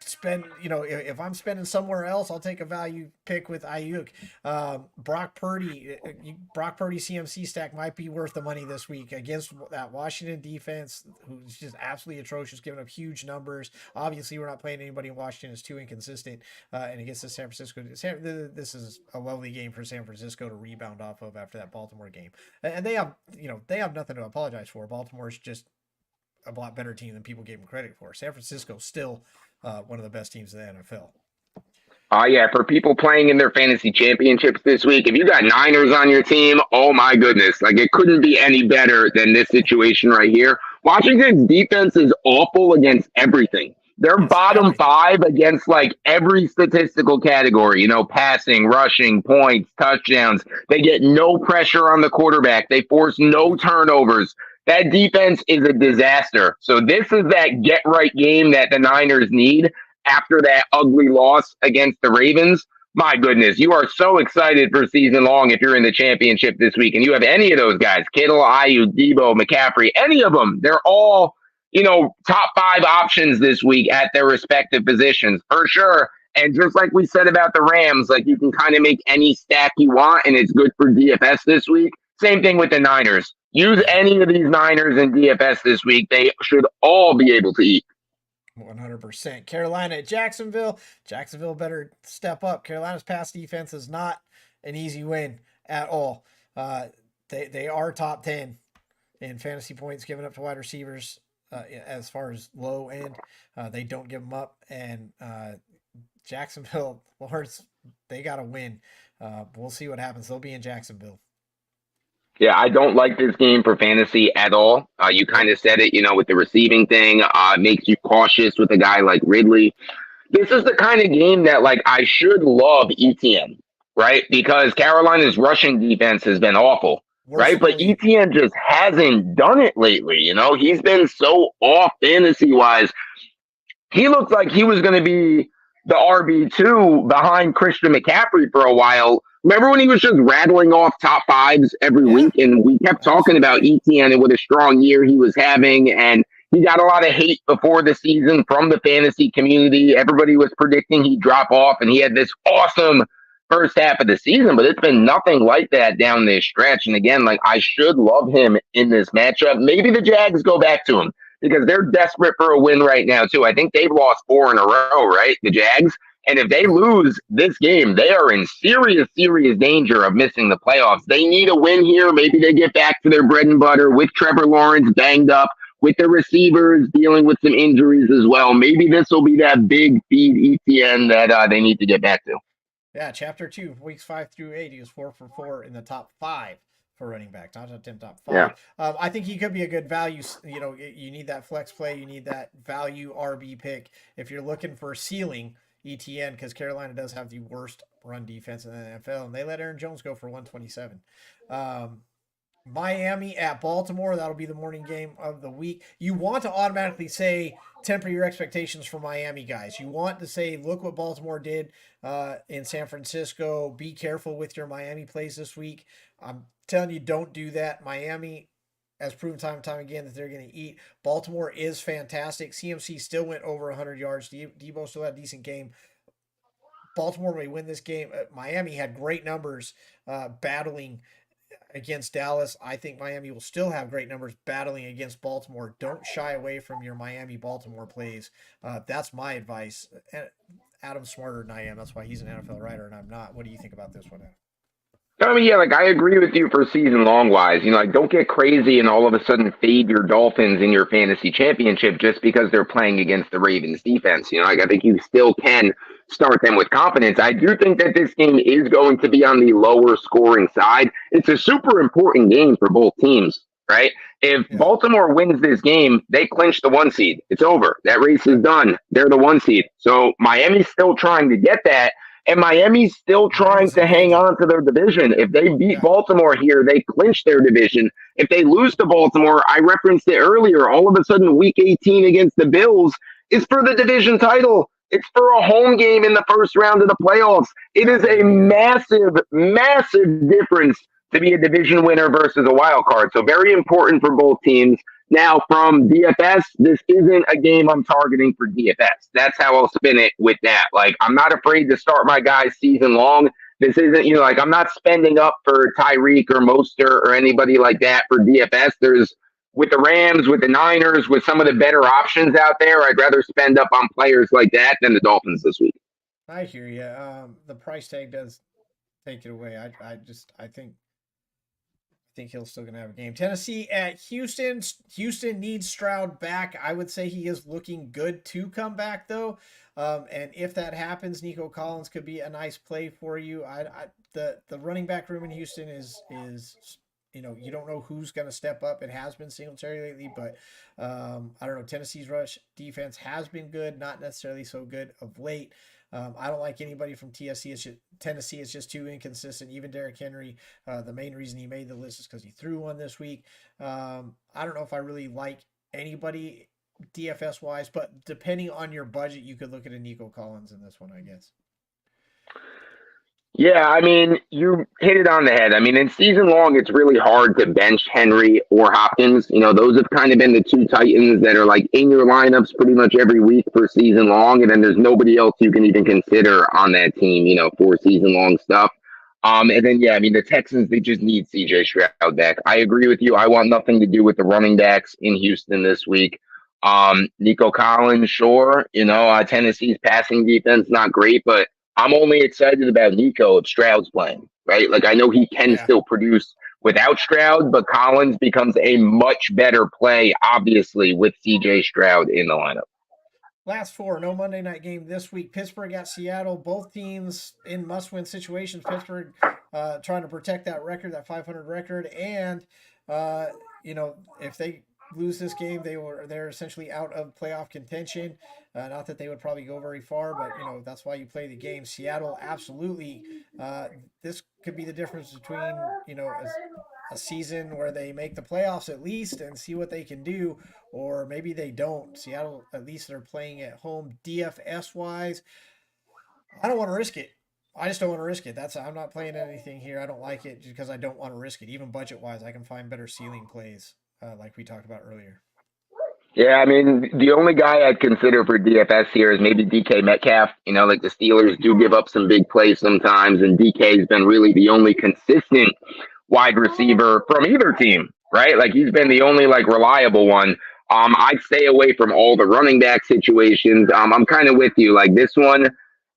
spend, if I'm spending somewhere else, I'll take a value pick with Ayuk. Brock Purdy CMC stack might be worth the money this week against that Washington defense, who's just absolutely atrocious, giving up huge numbers. Obviously, we're not playing anybody in Washington. It's too inconsistent. And against the San Francisco, this is a lovely game for San Francisco to rebound off of after that Baltimore game. And they have nothing to apologize for. Baltimore's just a lot better team than people gave them credit for. San Francisco's still one of the best teams in the NFL. Yeah, for people playing in their fantasy championships this week, if you got Niners on your team, oh my goodness, like it couldn't be any better than this situation right here. Washington's defense is awful against everything. They're bottom five against like every statistical category, passing, rushing, points, touchdowns. They get no pressure on the quarterback. They force no turnovers. That defense is a disaster. So this is that get right game that the Niners need after that ugly loss against the Ravens. My goodness, you are so excited for season long if you're in the championship this week and you have any of those guys, Kittle, Ayuk, Debo, McCaffrey, any of them. They're all, top 5 options this week at their respective positions for sure. And just like we said about the Rams, like you can kind of make any stack you want and it's good for DFS this week. Same thing with the Niners. Use any of these Niners in DFS this week. They should all be able to eat. 100%. Carolina at Jacksonville. Jacksonville better step up. Carolina's pass defense is not an easy win at all. They are top 10 in fantasy points given up to wide receivers as far as low end. They don't give them up. And Jacksonville, Lawrence, they got to win. We'll see what happens. They'll be in Jacksonville. Yeah, I don't like this game for fantasy at all. You kind of said it, with the receiving thing. Makes you cautious with a guy like Ridley. This is the kind of game that, like, I should love ETN, right? Because Carolina's rushing defense has been awful, right? But ETN just hasn't done it lately, He's been so off fantasy-wise. He looked like he was going to be the RB2 behind Christian McCaffrey for a while. Remember when he was just rattling off top 5s every week, and we kept talking about ETN and what a strong year he was having, and he got a lot of hate before the season from the fantasy community. Everybody was predicting he'd drop off, and he had this awesome first half of the season, but it's been nothing like that down this stretch. And again, like I should love him in this matchup. Maybe the Jags go back to him because they're desperate for a win right now too. I think they've lost 4 in a row, right? The Jags. And if they lose this game, they are in serious, serious danger of missing the playoffs. They need a win here. Maybe they get back to their bread and butter with Trevor Lawrence banged up, with the receivers dealing with some injuries as well. Maybe this will be that big feed ETN that they need to get back to. Yeah, chapter 2, weeks 5 through 8, he was 4 for 4 in the top 5 for running back, not top 10, top 5. Yeah. I think he could be a good value. You need that flex play. You need that value RB pick. If you're looking for ceiling, ETN, because Carolina does have the worst run defense in the NFL, and they let Aaron Jones go for 127. Miami at Baltimore, that'll be the morning game of the week. You want to automatically say, temper your expectations for Miami, guys. You want to say, look what Baltimore did in San Francisco. Be careful with your Miami plays this week. I'm telling you, don't do that. Miami has proven time and time again that they're going to eat. Baltimore is fantastic. CMC still went over 100 yards. Debo still had a decent game. Baltimore may win this game. Miami had great numbers battling against Dallas. I think Miami will still have great numbers battling against Baltimore. Don't shy away from your Miami Baltimore plays. That's my advice. And Adam's smarter than I am. That's why he's an NFL writer and I'm not. What do you think about this one, Adam? I mean, yeah, like I agree with you for season long wise. Like don't get crazy and all of a sudden fade your Dolphins in your fantasy championship just because they're playing against the Ravens defense. Like I think you still can start them with confidence. I do think that this game is going to be on the lower scoring side. It's a super important game for both teams, right? If Yeah. Baltimore wins this game, they clinch the 1 seed. It's over. That race is Right. done. They're the 1 seed. So Miami's still trying to get that. And Miami's still trying Miami's to in hang danger. on to their division. If they beat Yeah. Baltimore here, they clinch their division. If they lose to Baltimore, I referenced it earlier, all of a sudden week 18 against the Bills is for the division title. It's for a home game in the first round of the playoffs. It Yeah, is they're a going to be there. massive, massive difference to be a division winner versus a wild card. So very important for both teams. Now, from DFS, this isn't a game I'm targeting for DFS. That's how I'll spin it with that. Like, I'm not afraid to start my guys season long. This isn't, like, I'm not spending up for Tyreek or Mostert or anybody like that for DFS. With the Rams, with the Niners, with some of the better options out there, I'd rather spend up on players like that than the Dolphins this week. I hear you. The price tag does take it away. I think he'll still gonna have a game. Tennessee at Houston. Houston needs Stroud back. I would say he is looking good to come back though. And if that happens, Nico Collins could be a nice play for you. The running back room in Houston is you don't know who's going to step up. It has been Singletary lately, but I don't know. Tennessee's rush defense has been good, not necessarily so good of late. I don't like anybody from TSC. Tennessee is just too inconsistent. Even Derrick Henry, the main reason he made the list is because he threw one this week. I don't know if I really like anybody DFS wise, but depending on your budget, you could look at a Nico Collins in this one, I guess. Yeah, I mean, you hit it on the head. I mean, in season long, it's really hard to bench Henry or Hopkins. Those have kind of been the two Titans that are like in your lineups pretty much every week for season long. And then there's nobody else you can even consider on that team, for season long stuff. And then, yeah, I mean, the Texans, they just need CJ Stroud back. I agree with you. I want nothing to do with the running backs in Houston this week. Nico Collins, sure. Tennessee's passing defense, not great, but I'm only excited about Nico if Stroud's playing, right? Like I know he can Yeah. still produce without Stroud, but Collins becomes a much better play, obviously, with CJ Stroud in the lineup. Last four, no Monday night game this week. Pittsburgh at Seattle. Both teams in must-win situations. Pittsburgh trying to protect that record, that 500 record, and uh, if they lose this game, they're essentially out of playoff contention. Not that they would probably go very far, but that's why you play the game. Seattle, absolutely. This could be the difference between a season where they make the playoffs at least and see what they can do, or maybe they don't. Seattle, at least they're playing at home. DFS wise, I don't want to risk it. I just don't want to risk it. I'm not playing anything here. I don't like it because I don't want to risk it. Even budget wise, I can find better ceiling plays, like we talked about earlier. Yeah, I mean, the only guy I'd consider for DFS here is maybe DK Metcalf. Like the Steelers do give up some big plays sometimes, and DK's been really the only consistent wide receiver from either team, right? Like he's been the only like reliable one. I'd stay away from all the running back situations. I'm kind of with you, like this one.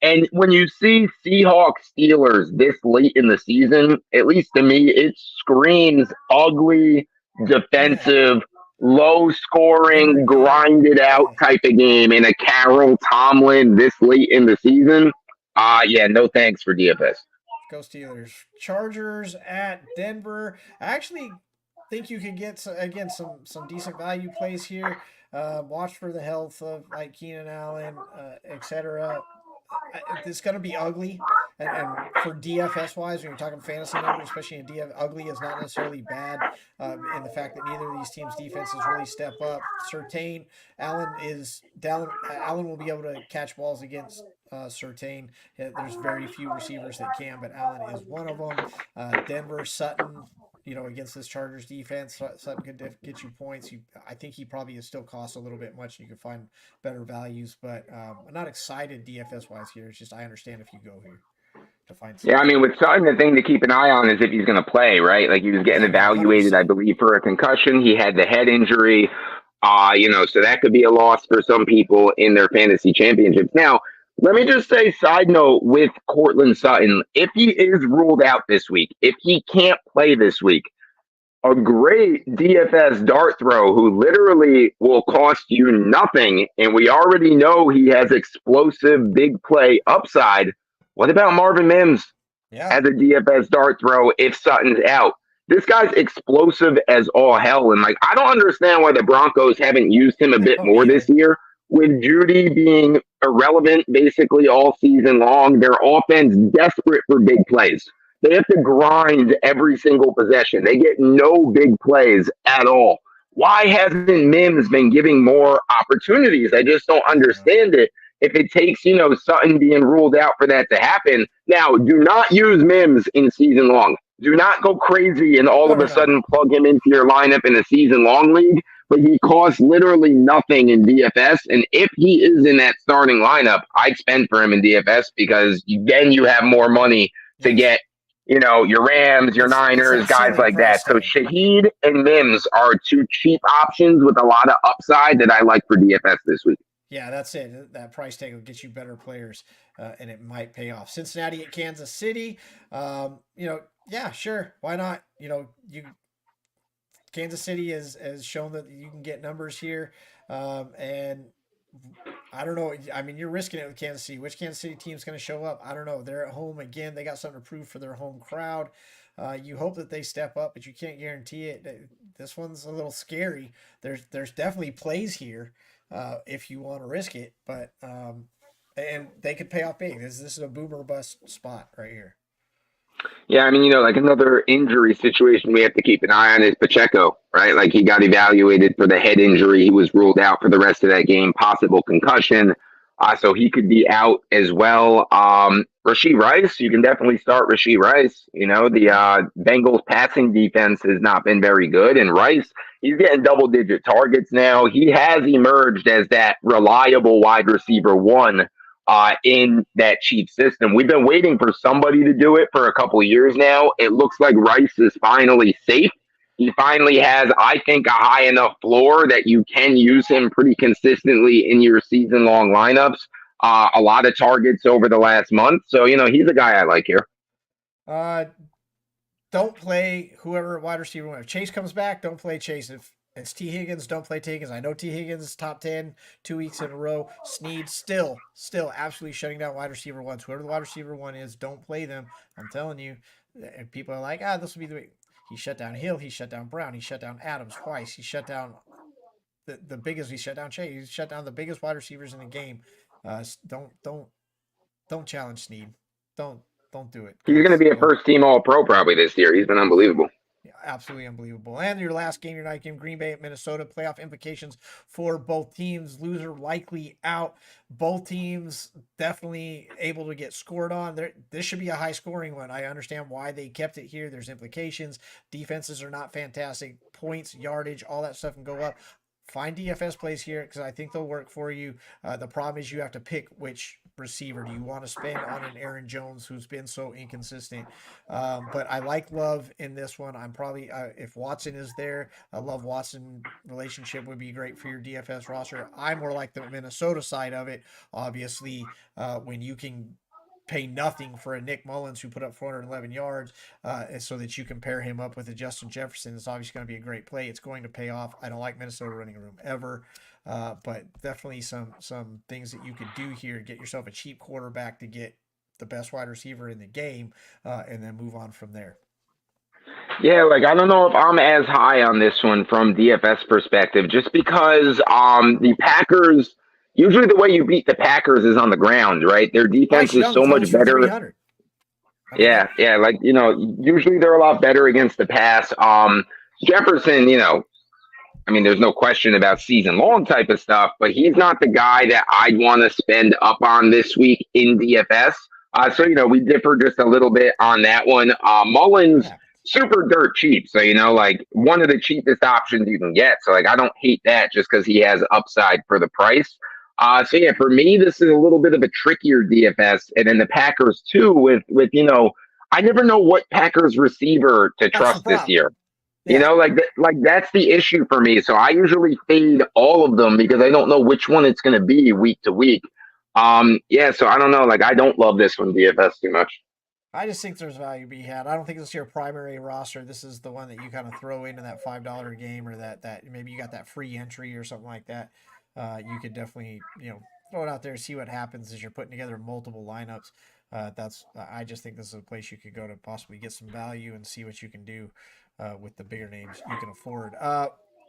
And when you see Seahawks Steelers this late in the season, at least to me, it screams ugly, Yeah, defensive, low scoring, bitter game. grinded out Yeah, type of game in a Carroll Tomlin this late in the season. Yeah, no thanks for DFS. go Steelers. Chargers at Denver. I actually think you could get again some decent value plays here. Watch for the health of like Keenan Allen, etc. It's going to be ugly, and for DFS wise, when you're talking fantasy numbers, especially in DF, ugly is not necessarily bad. In the fact that neither of these teams' defenses really step up. Certain Allen will be able to catch balls against Certain. There's very few receivers that can, but Allen is one of them. Denver Sutton. against this Chargers defense. Sutton could get you points. I think he probably is still costs a little bit much. You can find better values, but I'm not excited DFS wise here. It's just I understand if you go here to find Yeah, I something. mean, with Sutton, the thing to keep an eye on is if he's going to play, right? Like he was getting Yeah, no, evaluated, I 100%. believe, for a concussion. He had the head injury, so that could be a loss for some people in their fantasy championships. Now, let me just say, side note with Cortland Sutton, if he is ruled out this week, if he can't play this week, a great DFS dart throw who literally will cost you nothing, and we already know he has explosive big play upside. What about Marvin Mims Yeah. as a DFS dart throw if Sutton's out? This guy's explosive as all hell, and like I don't understand why the Broncos haven't used him a I bit don't more this either. year. With Judy being irrelevant basically all season long, their offense desperate for big plays. They have to grind every single possession. They get no big plays at all. Why hasn't Mims been giving more opportunities? I just don't I don't know. understand it. If it takes, Sutton being ruled out for that to happen. Now, do not use Mims in season long. Do not go crazy and all No, of no, a no. sudden plug him into your lineup in a season long league, but he costs literally nothing in DFS. And if he is in that starting lineup, I'd spend for him in DFS because then you have more money to Yes. get your Rams, your It's Niners, that guys ceiling like that. price So tag. Shaheed and Mims are two cheap options with a lot of upside that I like for DFS this week. Yeah, that's it. That price tag will get you better players, and it might pay off. Cincinnati at Kansas City. Yeah, sure. Why not? Kansas City has shown that you can get numbers here, and I don't know. I mean, you're risking it with Kansas City. Which Kansas City team's going to show up? I don't know. They're at home again. They got something to prove for their home crowd. You hope that they step up, but you can't guarantee it. This one's a little scary. There's definitely plays here if you want to risk it, but and they could pay off big. This is a boomer bust spot right here. Yeah, I mean, like another injury situation we have to keep an eye on is Pacheco, right? Like he got evaluated for the head injury. He was ruled out for the rest of that game, possible concussion. So he could be out as well. Rashee Rice, you can definitely start Rashee Rice. The Yeah, Bengals passing defense has not been very good. And Rice, he's getting double digit targets now. He has emerged as that reliable wide receiver one in that Chiefs system. We've been waiting for somebody to do it for a couple of years now. It looks like Rice is finally safe. He finally has, I think, a high enough floor that you can use him pretty consistently in your season long lineups. A lot of targets over the last month. So, he's a guy I like here. uh, don't play whoever wide receiver. If Chase comes back, don't play Chase. If it's T Higgins, don't play T Higgins. I know T Higgins is top 10 2 weeks in a row. Snead still absolutely shutting down wide receiver ones. Whoever the wide receiver one is, don't play them. I'm telling you. And people are like, this will be the way. He shut down Hill. He shut down Brown. He shut down Adams twice. He shut down the biggest. He shut down Chase. He shut down the biggest wide receivers in the game. Don't challenge Snead. Don't don't do it He's going to because be a you'll. first team All Pro probably this year. He's been unbelievable. Yeah, absolutely unbelievable. And your last game, your night game, Green Bay at Minnesota. Playoff implications for both teams. Loser likely out. Both teams definitely able to get scored on. This should be a high scoring one. I understand why they kept it here. There's implications. Defenses are not fantastic. Points, yardage, all that stuff can go up. Find DFS plays here because I think they'll work for you. The problem is you have to pick which receiver do you want to spend on an Aaron Jones who's been so inconsistent. But I like Love in this one. I'm probably if Watson is there, a Love Watson relationship would be great for your DFS roster. I'm more like the Minnesota side of it. Obviously, when you can pay nothing for a Nick Mullins who put up 411 yards, and so that you can pair him up with a Justin Jefferson. It's obviously going to be a great play. It's going to pay off. I don't like Minnesota running a room ever, but definitely some things that you could do here. Get yourself a cheap quarterback to get the best wide receiver in the game, and then move on from there. Yeah, like I don't know if I'm as high on this one from DFS perspective, just because the Packers usually the way you beat the Packers is on the ground, right? Their defense Bryce is Young so much throws for better. 300. I mean Yeah, that. yeah, like usually they're a lot better against the pass. Jefferson, I mean, there's no question about season long type of stuff, but he's not the guy that I'd want to spend up on this week in DFS. So, Okay. we differ just a little bit on that one. Mullins, Yeah. super dirt cheap. So, like one of the cheapest options you can get. So, like, I don't hate that just because he has upside for the price. So yeah, for me, this is a little bit of a trickier DFS, and then the Packers too. With I never know what Packers receiver to That's the trust this problem. year. Yeah. Like that's the issue for me. So I usually fade all of them because I don't know which one it's going to be week to week. Yeah. So I don't know. Like I don't love this one DFS too much. I just think there's value to be had. I don't think this is your primary roster. This is the one that you kind of throw into that $5 game, or that maybe you got that free entry or something like that. You could definitely throw it out there, see what happens as you're putting together multiple lineups. I just think this is a place you could go to possibly get some value and see what you can do with the bigger names you can afford.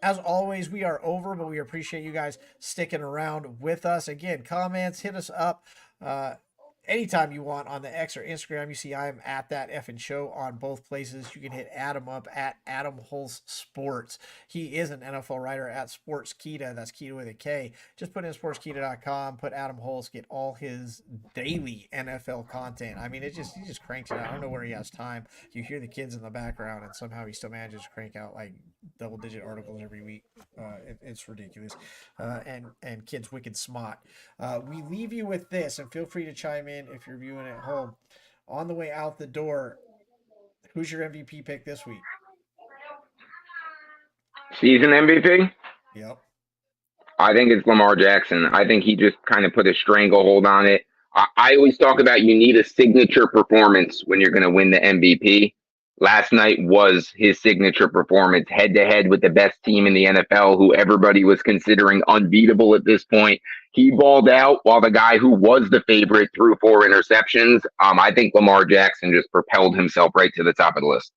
As always, we are over, but we appreciate you guys sticking around with us. Again, comments, hit us up. Anytime you want on the X or Instagram. You see I am at that effing show on both places. You can hit Adam up at Adam Hulse Sports. He is an NFL writer at Sports Kita. That's Kita with a K. Just put in sportskita.com, put Adam Hulse, get all his daily NFL content. I mean, he just cranks it out. I don't know where he has time. You hear the kids in the background, and somehow he still manages to crank out like double-digit articles every week. It's ridiculous. And kids wicked smart. We leave you with this, and feel free to chime in if you're viewing at home. On the way out the door, who's your MVP pick this week? Season MVP. Yep. I think it's Lamar Jackson. I think he just kind of put a stranglehold on it. I always talk about you need a signature performance when you're going to win the MVP. Last night was his signature performance, head to head with the best team in the NFL, who everybody was considering unbeatable at this point. He balled out while the guy who was the favorite threw 4 interceptions. I think Lamar Jackson just propelled himself right to the top of the list.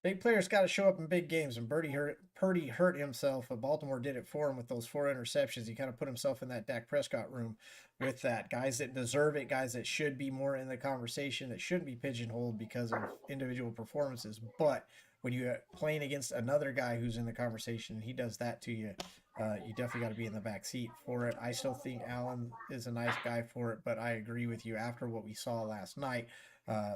Big players got to show up in big games, and Purdy hurt himself, but Baltimore did it for him with those 4 interceptions. He kind of put himself in that Dak Prescott room with that. Guys that deserve it, guys that should be more in the conversation, that shouldn't be pigeonholed because of individual performances. But when you're playing against another guy who's in the conversation, he does that to you. You definitely got to be in the back seat for it. I still think Allen is a nice guy for it, but I agree with you. After what we saw last night,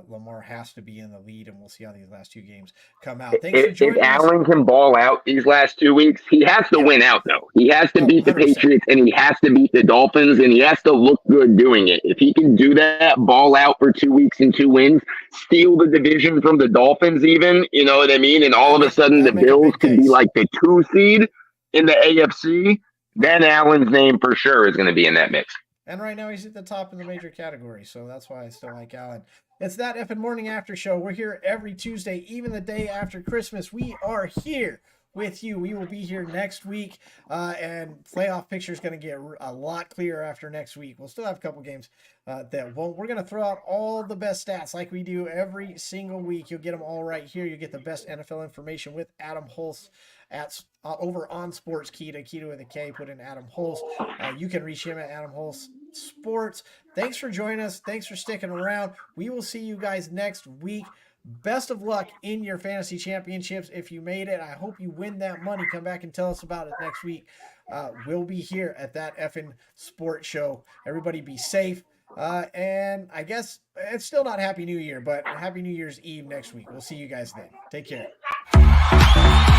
Lamar has to be in the lead, and we'll see how these last 2 games come out. Thanks for If joining us. Allen can ball out these last 2 weeks, he has to win out, though. He has to beat the 100%. Patriots, and he has to beat the Dolphins, and he has to look good doing it. If he can do that, ball out for 2 weeks and 2 wins, steal the division from the Dolphins even, you know what I mean? And all of a sudden the Bills could be like the 2 seed in the AFC, then Allen's name for sure is going to be in that mix. And right now he's at the top in the major category, so that's why I still like Allen. It's that effing morning after show. We're here every Tuesday, even the day after Christmas. We are here with you. We will be here next week, and playoff picture is going to get a lot clearer after next week. We'll still have a couple games that won't. We're going to throw out all the best stats like we do every single week. You'll get them all right here. You get the best NFL information with Adam Hulse at over on Sports Kita with a K. Put in Adam Hulse. You can reach him at Adam Hulse Sports. Thanks for joining us. Thanks for sticking around. We will see you guys next week. Best of luck in your fantasy championships if you made it. I hope you win that money. Come back and tell us about it next week. We'll be here at that effing sports show. Everybody be safe. And I guess it's still not Happy New Year, but Happy New Year's Eve next week. We'll see you guys then. Take care.